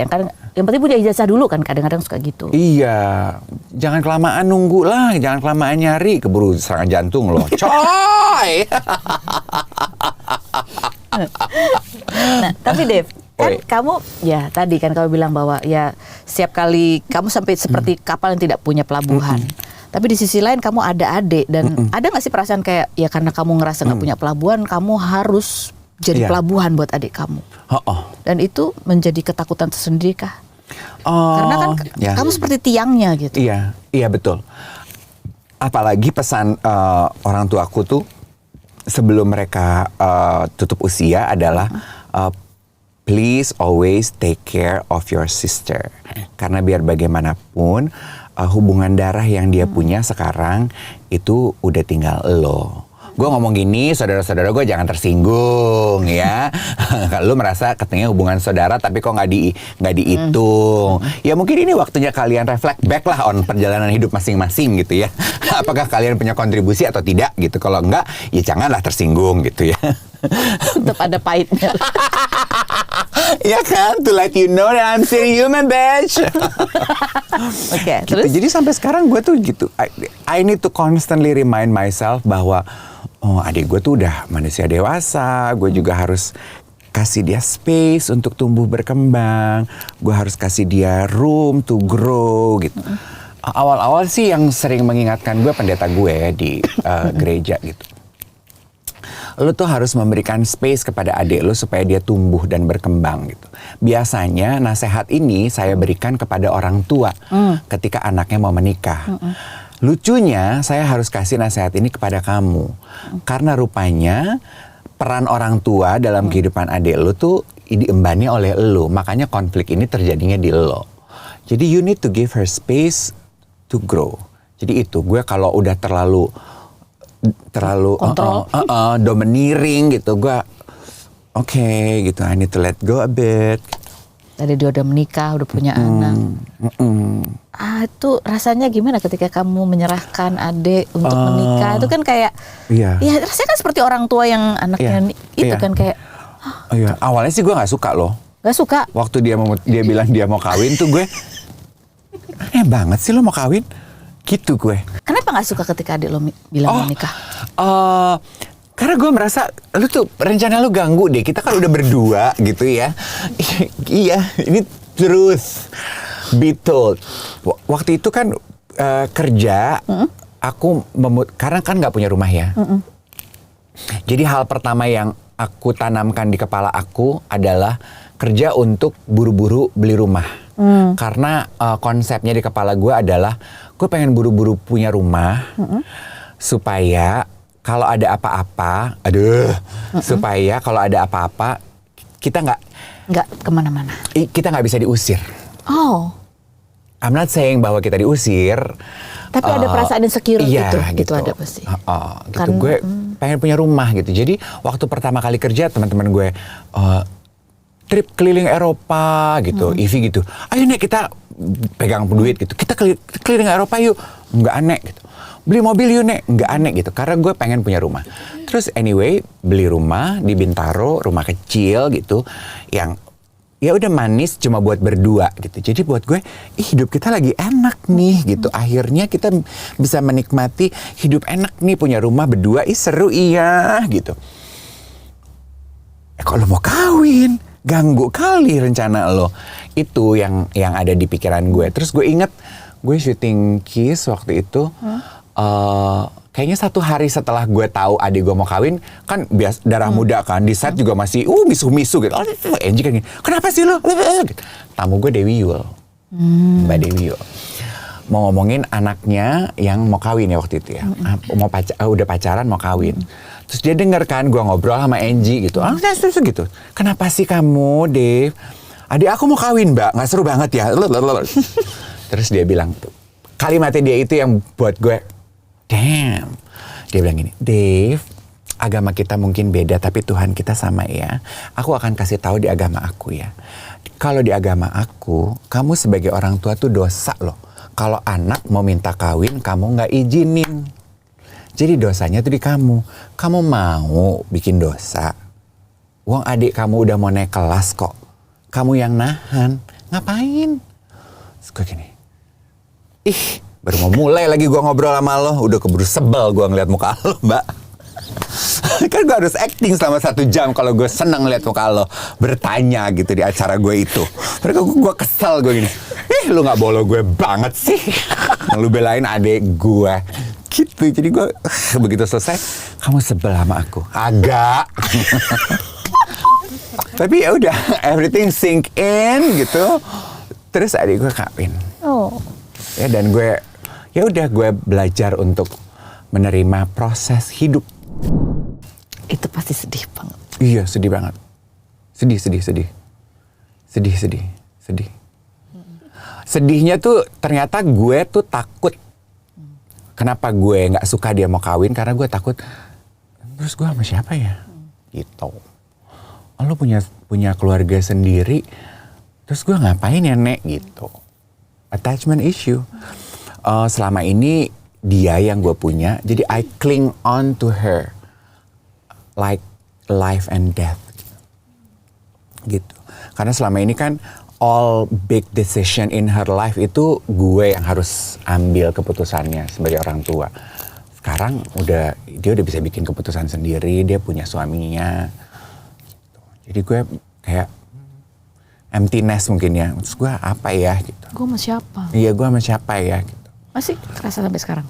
yang penting punya ijazah dulu kan, kadang-kadang suka gitu. Iya, jangan kelamaan nunggu lah, jangan kelamaan nyari, keburu serangan jantung loh, coy. Nah, tapi Dev, kan kamu, ya tadi kan kamu bilang bahwa ya setiap kali kamu sampai seperti kapal yang tidak punya pelabuhan. Tapi di sisi lain kamu ada adik dan ada nggak sih perasaan kayak ya karena kamu ngerasa nggak punya pelabuhan, kamu harus jadi pelabuhan buat adik kamu. Dan itu menjadi ketakutan tersendiri kah? Karena kan kamu seperti tiangnya gitu. Iya betul. Apalagi pesan orang tuaku tuh sebelum mereka tutup usia adalah please always take care of your sister. Karena biar bagaimanapun hubungan darah yang dia punya sekarang itu udah tinggal lo. Gue ngomong gini, saudara-saudara gue jangan tersinggung ya. Kalau lu merasa katanya hubungan saudara tapi kok nggak dihitung. Ya mungkin ini waktunya kalian reflect back lah on perjalanan hidup masing-masing gitu ya. Apakah kalian punya kontribusi atau tidak gitu. Kalau enggak, ya janganlah tersinggung gitu ya. Tetap ada pahitnya. Ya kan, to let you know that I'm still human, bitch. Oke, Gitu. terus? Jadi sampai sekarang gue tuh gitu, I need to constantly remind myself bahwa adik gue tuh udah manusia dewasa, gue juga harus kasih dia space untuk tumbuh berkembang, gue harus kasih dia room to grow gitu. Awal-awal sih yang sering mengingatkan gue pendeta gue di gereja gitu. Lo tuh harus memberikan space kepada adik lo supaya dia tumbuh dan berkembang gitu. Biasanya nasihat ini saya berikan kepada orang tua ketika anaknya mau menikah. Lucunya saya harus kasih nasihat ini kepada kamu. Karena rupanya peran orang tua dalam kehidupan adik lo tuh diembannya oleh lo. Makanya konflik ini terjadinya di lo. Jadi you need to give her space to grow. Jadi itu gue kalau udah terlalu kontrol, domineering gitu, gue oke, gitu, I need to let go a bit. Tadi dia udah menikah, udah punya anak. Itu rasanya gimana ketika kamu menyerahkan adik untuk menikah? Itu kan kayak, ya rasanya kan seperti orang tua yang anaknya itu kan kayak. Awalnya sih gue nggak suka loh. Gak suka? Waktu dia bilang dia mau kawin tuh gue, aneh banget sih lo mau kawin. Gitu gue. Kenapa gak suka ketika adik lo bilang mau nikah? Karena gue merasa lu tuh rencana lu ganggu deh. Kita kan udah berdua gitu ya. Iya, ini truth be told. Waktu itu kan kerja, aku karena kan nggak punya rumah ya. Jadi hal pertama yang aku tanamkan di kepala aku adalah kerja untuk buru-buru beli rumah. Karena konsepnya di kepala gue adalah gue pengen buru-buru punya rumah supaya kalau ada apa-apa, supaya kalau ada apa-apa kita nggak kemana-mana. Kita nggak bisa diusir. Oh, I'm not saying bahwa kita diusir. tapi ada perasaan insecure gitu ada pasti. Gitu. Gue pengen punya rumah gitu. Jadi waktu pertama kali kerja teman-teman gue trip keliling Eropa gitu, Ivy gitu. Ayo nek kita pegang duit gitu. Kita keliling Eropa yuk. Nggak aneh gitu. Beli mobil yuk nek. Nggak aneh gitu. Karena gue pengen punya rumah. Terus anyway beli rumah di Bintaro, rumah kecil gitu. Yang ya udah manis cuma buat berdua gitu. Jadi buat gue hidup kita lagi enak nih gitu. Akhirnya kita bisa menikmati hidup enak nih punya rumah berdua. Seru iya gitu. Kok lo mau kawin? Ganggu kali rencana lo. Itu yang ada di pikiran gue. Terus gue inget gue syuting Kiss waktu itu. Kayaknya 1 hari setelah gue tahu adik gue mau kawin, kan darah muda kan, di set juga masih misu-misu gitu. Angie kan gini, kenapa sih lo? Gitu. Tamu gue Dewi Yul, Mbak Dewi Yul. Mau ngomongin anaknya yang mau kawin ya waktu itu ya. Udah pacaran mau kawin. Terus dia denger kan gue ngobrol sama Angie gitu. Gitu. Kenapa sih kamu, Dave? Adik aku mau kawin, Mbak. Nggak seru banget ya. Terus dia bilang, kalimatnya dia itu yang buat gue, damn. Dia bilang gini, Dave, agama kita mungkin beda tapi Tuhan kita sama ya. Aku akan kasih tahu di agama aku ya. Kalau di agama aku, kamu sebagai orang tua tuh dosa loh. Kalau anak mau minta kawin, kamu nggak izinin. Jadi dosanya tuh di kamu. Kamu mau bikin dosa. Wong adik kamu udah mau naik kelas kok. Kamu yang nahan. Ngapain? Terus gue gini. Baru mau mulai lagi gue ngobrol sama lo. Udah keburu sebel gue ngeliat muka lo, Mbak. Kan gue harus acting selama 1 jam kalau gue seneng liat muka lo. Bertanya gitu di acara gue itu. Mereka gue kesel gue gini. Lu gak bolo gue banget sih. Lu belain adik gue. Gitu. Jadi gue begitu selesai. Kamu sebel sama aku? Agak. Tapi ya udah. Everything sink in gitu. Terus adik gue kawin. Ya dan gue ya udah gue belajar untuk menerima proses hidup. Itu pasti sedih banget. Iya sedih banget. Sedih. Sedihnya tuh ternyata gue tuh takut. Kenapa gue nggak suka dia mau kawin? Karena gue takut. Terus gue sama siapa ya? Gitu. Lo punya keluarga sendiri. Terus gue ngapain ya Nek? Gitu. Attachment issue. Selama ini dia yang gue punya. Jadi I cling on to her. Like life and death. Gitu. Karena selama ini kan all big decision in her life itu gue yang harus ambil keputusannya sebagai orang tua. Sekarang dia udah bisa bikin keputusan sendiri, dia punya suaminya. Jadi gue kayak emptiness mungkin ya. Terus gue apa ya gitu. Gue sama siapa? Iya, gue sama siapa ya gitu. Masih kerasa sampai sekarang?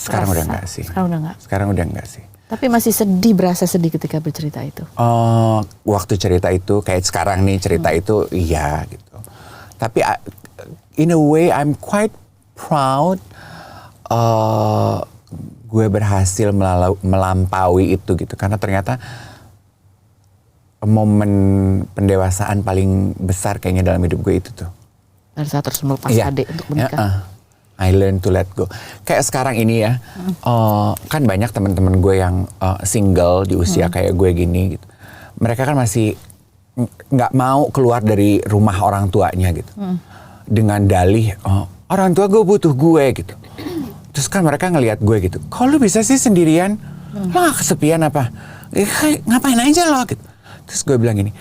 Sekarang udah enggak sih. Sekarang udah enggak sih. Tapi masih berasa sedih ketika bercerita itu? Waktu cerita itu, kayak sekarang nih cerita itu, iya gitu. Tapi in a way I'm quite proud gue berhasil melampaui itu gitu. Karena ternyata momen pendewasaan paling besar kayaknya dalam hidup gue itu tuh. Dari saat terus melepas adik untuk menikah. I learn to let go. Kayak sekarang ini ya, kan banyak teman-teman gue yang single di usia kayak gue gini gitu. Mereka kan masih nggak mau keluar dari rumah orang tuanya gitu. Dengan dalih, orang tua gue butuh gue gitu. Terus kan mereka ngelihat gue gitu. Kok lu bisa sih sendirian? Lo gak kesepian apa? Ngapain aja lo gitu. Terus gue bilang gini,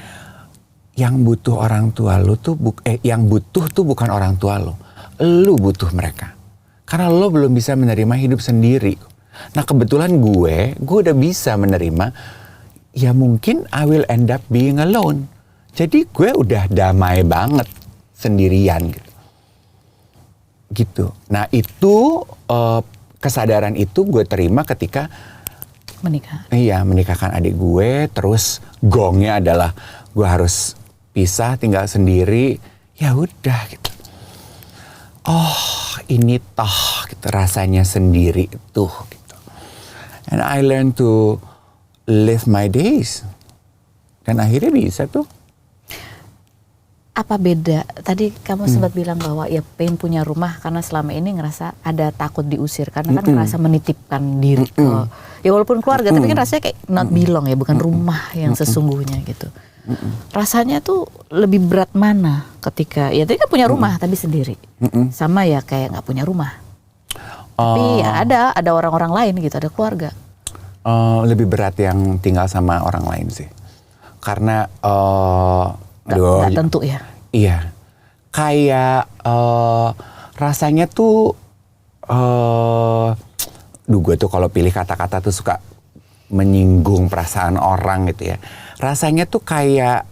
yang butuh orang tua lu tuh yang butuh tuh bukan orang tua lo. Lu butuh mereka. Karena lo belum bisa menerima hidup sendiri. Nah kebetulan gue udah bisa menerima, ya mungkin I will end up being alone. Jadi gue udah damai banget sendirian gitu. Gitu. Nah itu kesadaran itu gue terima ketika menikah. Iya, menikahkan adik gue. Terus gongnya adalah gue harus pisah, tinggal sendiri. Ya udah gitu. Oh, ini toh gitu rasanya sendiri itu gitu. And I learn to live my days. Dan akhirnya bisa tuh. Apa beda? Tadi kamu sempat bilang bahwa ya pengen punya rumah karena selama ini ngerasa ada takut diusir. Karena kan ngerasa menitipkan diri ke, ya walaupun keluarga, tapi kan rasanya kayak not belong ya, bukan rumah yang sesungguhnya gitu. Rasanya tuh lebih berat mana ketika, ya tadi kan punya rumah tapi sendiri. Sama ya kayak gak punya rumah. Tapi ya ada orang-orang lain gitu, ada keluarga. Lebih berat yang tinggal sama orang lain sih. Karena Gak tentu ya? Iya. Kayak rasanya tuh gue tuh kalau pilih kata-kata tuh suka menyinggung perasaan orang gitu ya. Rasanya tuh kayak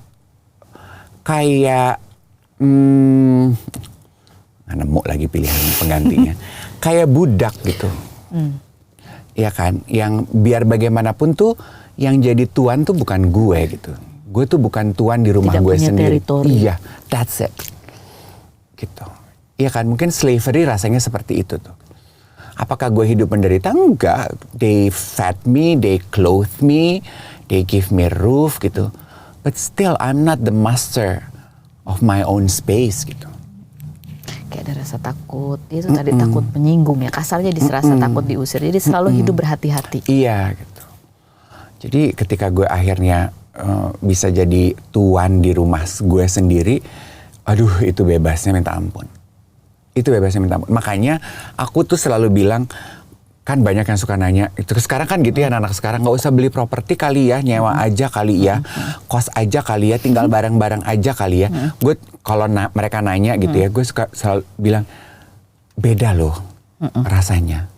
nemu lagi pilihan penggantinya. Kayak budak gitu. Ya kan? Yang biar bagaimanapun tuh yang jadi tuan tuh bukan gue gitu. Gue tuh bukan tuan di rumah gue sendiri. Teritori. Iya, that's it. Gitu. Iya kan, mungkin slavery rasanya seperti itu tuh. Apakah gue hidup menderita? Enggak. They fed me, they clothe me, they give me roof gitu. But still, I'm not the master of my own space gitu. Kayak ada rasa takut. Itu tadi takut menyinggung ya. Kasarnya rasa takut diusir. Jadi selalu hidup berhati-hati. Iya gitu. Jadi ketika gue akhirnya bisa jadi tuan di rumah gue sendiri, aduh itu bebasnya minta ampun. Itu bebasnya minta ampun. Makanya aku tuh selalu bilang, kan banyak yang suka nanya, itu sekarang kan gitu ya anak-anak sekarang, gak usah beli properti kali ya, nyewa aja kali ya, kos aja kali ya, tinggal bareng-bareng aja kali ya. Gue kalau mereka nanya gitu ya, gue suka selalu bilang, beda loh rasanya.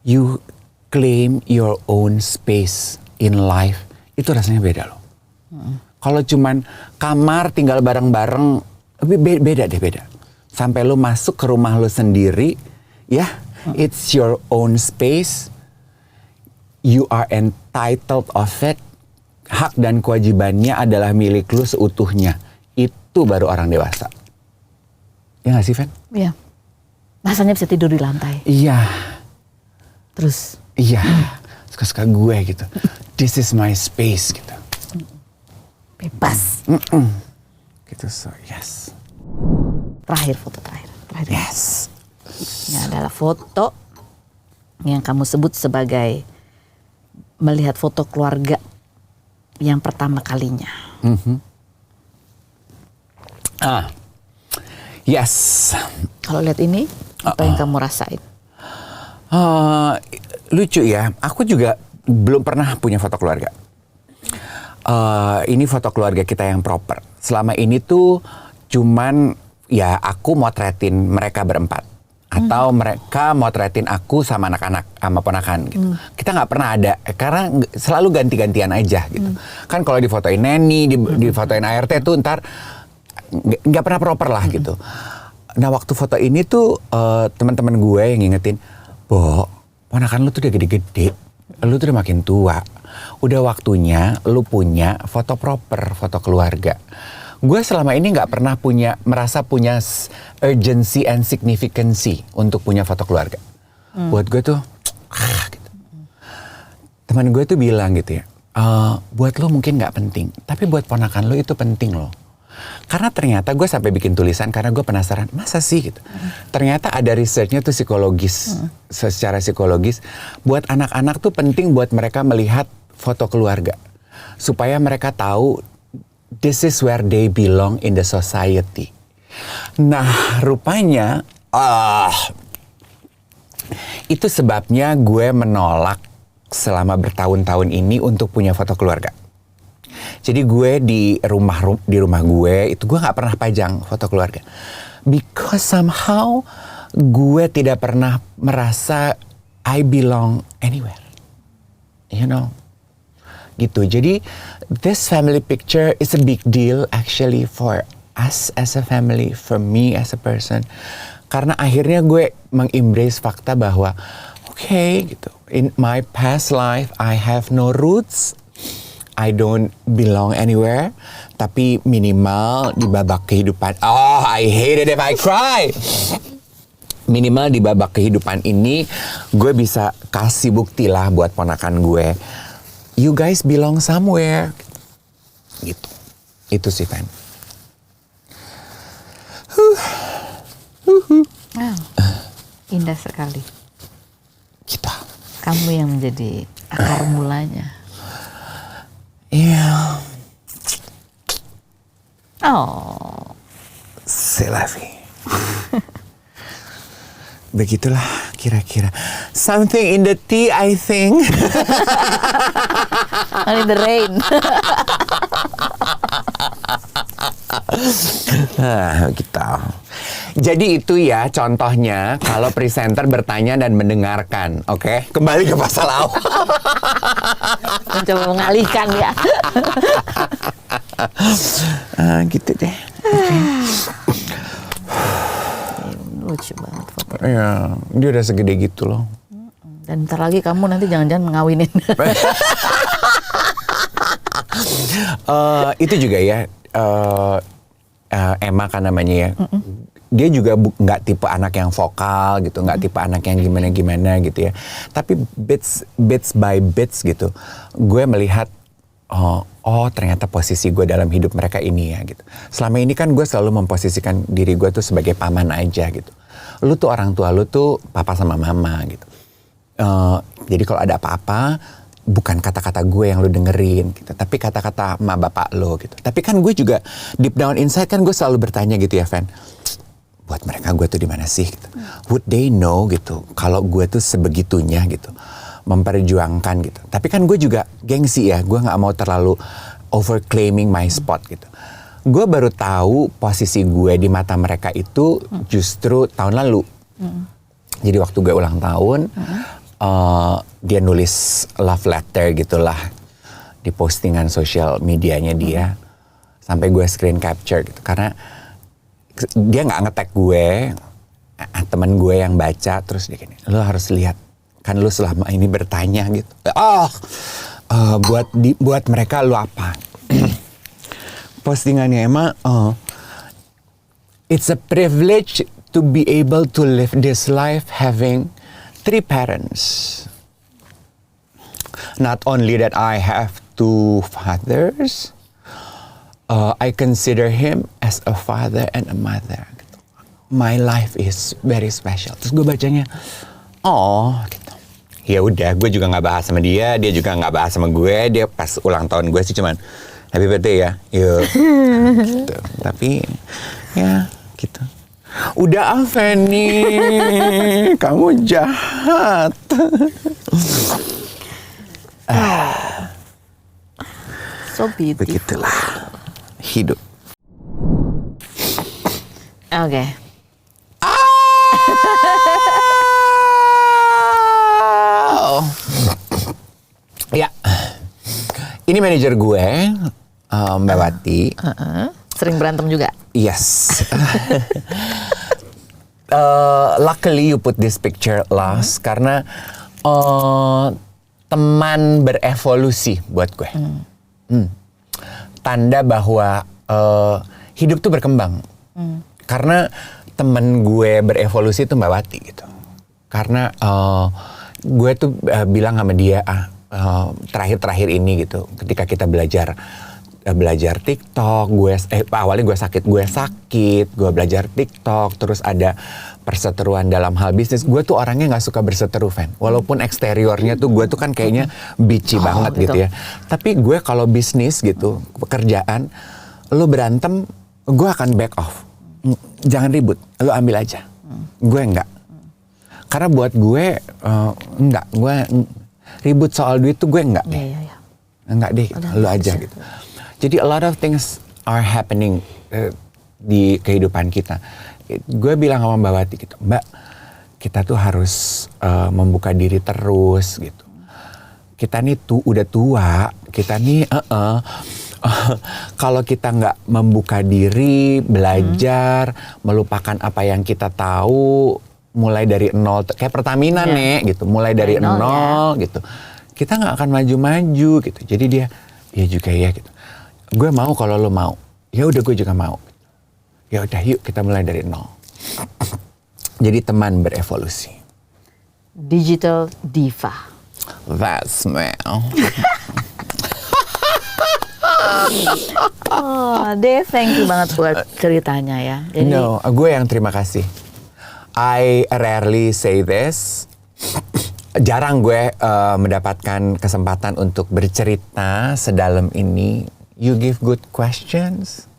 You claim your own space in life. Itu rasanya beda loh. Kalau cuman kamar tinggal bareng-bareng, beda deh, beda. Sampai lo masuk ke rumah lo sendiri, ya, it's your own space. You are entitled of it. Hak dan kewajibannya adalah milik lo seutuhnya. Itu baru orang dewasa. Ya nggak sih, Fen? Iya. Rasanya bisa tidur di lantai. Iya. Terus? Iya. suka-suka gue gitu. This is my space gitu. Bebas. Gitu, so yes. Terakhir foto terakhir. Yes. Ini adalah foto yang kamu sebut sebagai melihat foto keluarga yang pertama kalinya. Yes. Kalau lihat ini, apa yang kamu rasain? Lucu ya, aku juga belum pernah punya foto keluarga. Ini foto keluarga kita yang proper. Selama ini tuh cuman ya aku motretin mereka berempat. Atau mereka motretin aku sama anak-anak, sama ponakan gitu. Kita nggak pernah ada, karena selalu ganti-gantian aja gitu. Kan kalau difotoin Neni, difotoin ART tuh ntar nggak pernah proper lah gitu. Nah waktu foto ini tuh teman-teman gue yang ngingetin, Bo, ponakan lu tuh udah gede-gede, lu tuh udah makin tua. Udah waktunya lu punya foto proper, foto keluarga. Gue selama ini nggak pernah merasa punya urgency and significancy untuk punya foto keluarga. Buat gue tuh, gitu. Teman gue tuh bilang gitu ya, buat lo mungkin nggak penting, tapi buat ponakan lo itu penting loh. Karena ternyata gue sampai bikin tulisan karena gue penasaran, masa sih gitu. Ternyata ada researchnya tuh psikologis, secara psikologis, buat anak-anak tuh penting buat mereka melihat foto keluarga, supaya mereka tahu this is where they belong in the society. Nah, rupanya itu sebabnya gue menolak selama bertahun-tahun ini untuk punya foto keluarga. Jadi gue di rumah gue itu gue nggak pernah pajang foto keluarga, because somehow gue tidak pernah merasa I belong anywhere, you know. Gitu. Jadi this family picture is a big deal actually for us as a family, for me as a person. Karena akhirnya gue mengembrace fakta bahwa gitu. In my past life I have no roots. I don't belong anywhere. Tapi minimal di babak kehidupan, I hate it if I cry. Minimal di babak kehidupan ini gue bisa kasih bukti lah buat ponakan gue, you guys belong somewhere. Gitu. Itu sih, Fan. Indah sekali. Gitu. Kamu yang menjadi akar mulanya. Iya. Oh. C'est la vie. Begitulah kira-kira. Something in the tea, I think. Only the rain. Gitu. Jadi itu ya contohnya kalau presenter bertanya dan mendengarkan, oke? Kembali ke pasal awal. Mencoba mengalihkan ya. Gitu deh. Okay. Lucu banget foto. Ya, dia udah segede gitu loh. Dan ntar lagi kamu nanti jangan-jangan mengawinin. Itu juga ya, Emma kan namanya ya. Dia juga nggak tipe anak yang vokal gitu, nggak tipe anak yang gimana-gimana gitu ya. Tapi bits by bits gitu, gue melihat ternyata posisi gue dalam hidup mereka ini ya gitu. Selama ini kan gue selalu memposisikan diri gue tuh sebagai paman aja gitu. Lu tuh orang tua lu tuh papa sama mama gitu. Jadi kalau ada apa-apa, bukan kata-kata gue yang lu dengerin gitu, tapi kata-kata emak bapak lo gitu. Tapi kan gue juga deep down inside kan gue selalu bertanya gitu ya, Van. Buat mereka gue tuh di mana sih gitu. Would they know gitu kalau gue tuh sebegitunya gitu memperjuangkan gitu. Tapi kan gue juga gengsi ya, gue nggak mau terlalu overclaiming my spot gitu. Gue baru tahu posisi gue di mata mereka itu justru tahun lalu. Jadi waktu gue ulang tahun, dia nulis love letter gitulah di postingan sosial medianya dia, sampai gue screen capture gitu. Karena dia nggak nge-tag gue, teman gue yang baca, terus dia gini, lo harus lihat, kan lo selama ini bertanya gitu. Buat mereka lo apa? Postingannya Emma, it's a privilege to be able to live this life having 3 parents. not only that I have 2 fathers, I consider him as a father and a mother. Gitu. My life is very special. Terus gue bacanya, gitu. Ya udah, gue juga nggak bahas sama dia juga nggak bahas sama gue. Dia pas ulang tahun gue sih cuman happy birthday ya, yuk. Gitu. Tapi ya gitu. Udah Fanny, kamu jahat. So beautiful. Begitulah hidup. Oke. Ya, ini manajer gue, Mbak Wati. Sering berantem juga? Yes. Luckily you put this picture last karena teman berevolusi buat gue. Tanda bahwa hidup tuh berkembang. Karena temen gue berevolusi itu Mbak Wati gitu. Karena gue tuh bilang sama dia terakhir-terakhir ini gitu, ketika kita belajar TikTok, awalnya gue sakit, gue belajar TikTok, terus ada perseteruan dalam hal bisnis. Gue tuh orangnya nggak suka berseteru, Fan. Walaupun eksteriornya tuh gue tuh kan kayaknya bitchy banget gitu ya. Tapi gue kalau bisnis gitu, pekerjaan, lo berantem, gue akan back off. Jangan ribut, lo ambil aja. Gue enggak. Karena buat gue enggak, gue ribut soal duit tuh gue enggak deh. Enggak deh, lo aja gitu. Jadi a lot of things are happening di kehidupan kita. Gue bilang sama Mbak Wati gitu, Mbak, kita tuh harus membuka diri terus gitu. Kita nih udah tua, kita nih kalau kita nggak membuka diri, belajar, melupakan apa yang kita tahu, mulai dari nol, kayak Pertamina nih gitu, mulai dari nol gitu, kita nggak akan maju-maju gitu. Jadi dia, ya juga ya gitu. Gue mau kalau lo mau, ya udah gue juga mau. Ya udah yuk kita mulai dari nol. Jadi teman berevolusi. Digital diva. That's me. Dave, thank you banget buat ceritanya ya. Jadi, no, gue yang terima kasih. I rarely say this. Jarang gue mendapatkan kesempatan untuk bercerita sedalam ini. You give good questions.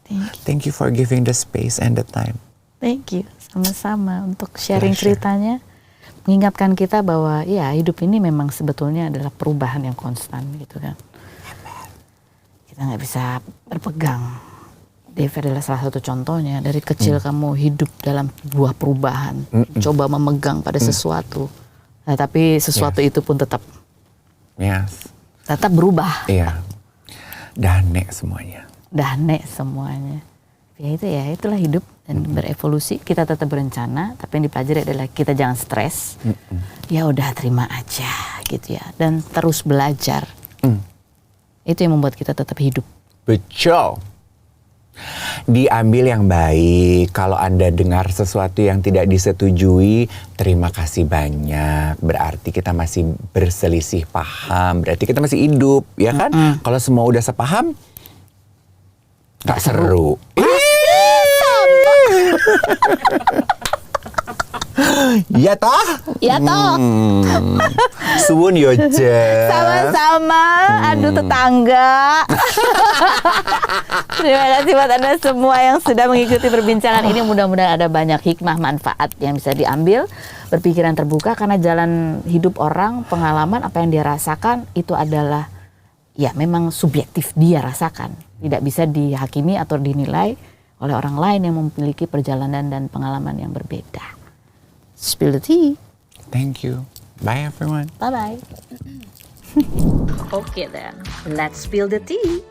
Thank you for giving the space and the time. Thank you, sama-sama untuk sharing ceritanya. Mengingatkan kita bahwa ya hidup ini memang sebetulnya adalah perubahan yang konstan gitu kan. Kita nggak bisa berpegang. Dave adalah salah satu contohnya. Dari kecil kamu hidup dalam sebuah perubahan. Coba memegang pada sesuatu. Nah, tapi sesuatu itu pun tetap berubah. Iya. Dane semuanya. Ya itulah hidup dan berevolusi. Kita tetap berencana, tapi yang dipelajari adalah kita jangan stres. Ya udah terima aja gitu ya. Dan terus belajar. Itu yang membuat kita tetap hidup. Betul. Diambil yang baik. Kalau Anda dengar sesuatu yang tidak disetujui, terima kasih banyak. Berarti kita masih berselisih paham. Berarti kita masih hidup, ya kan? Kalau semua udah sepaham, gak seru. Ya toh? Ya toh. Suwun yoje. Sama-sama. Aduh tetangga. Terima kasih buat Anda semua yang sudah mengikuti perbincangan ini. Mudah-mudahan ada banyak hikmah manfaat yang bisa diambil. Berpikiran terbuka karena jalan hidup orang, pengalaman apa yang dia rasakan itu adalah ya memang subjektif dia rasakan. Tidak bisa dihakimi atau dinilai oleh orang lain yang memiliki perjalanan dan pengalaman yang berbeda. Spill the tea. Thank you. Bye everyone. Bye-bye. Okay then, let's spill the tea.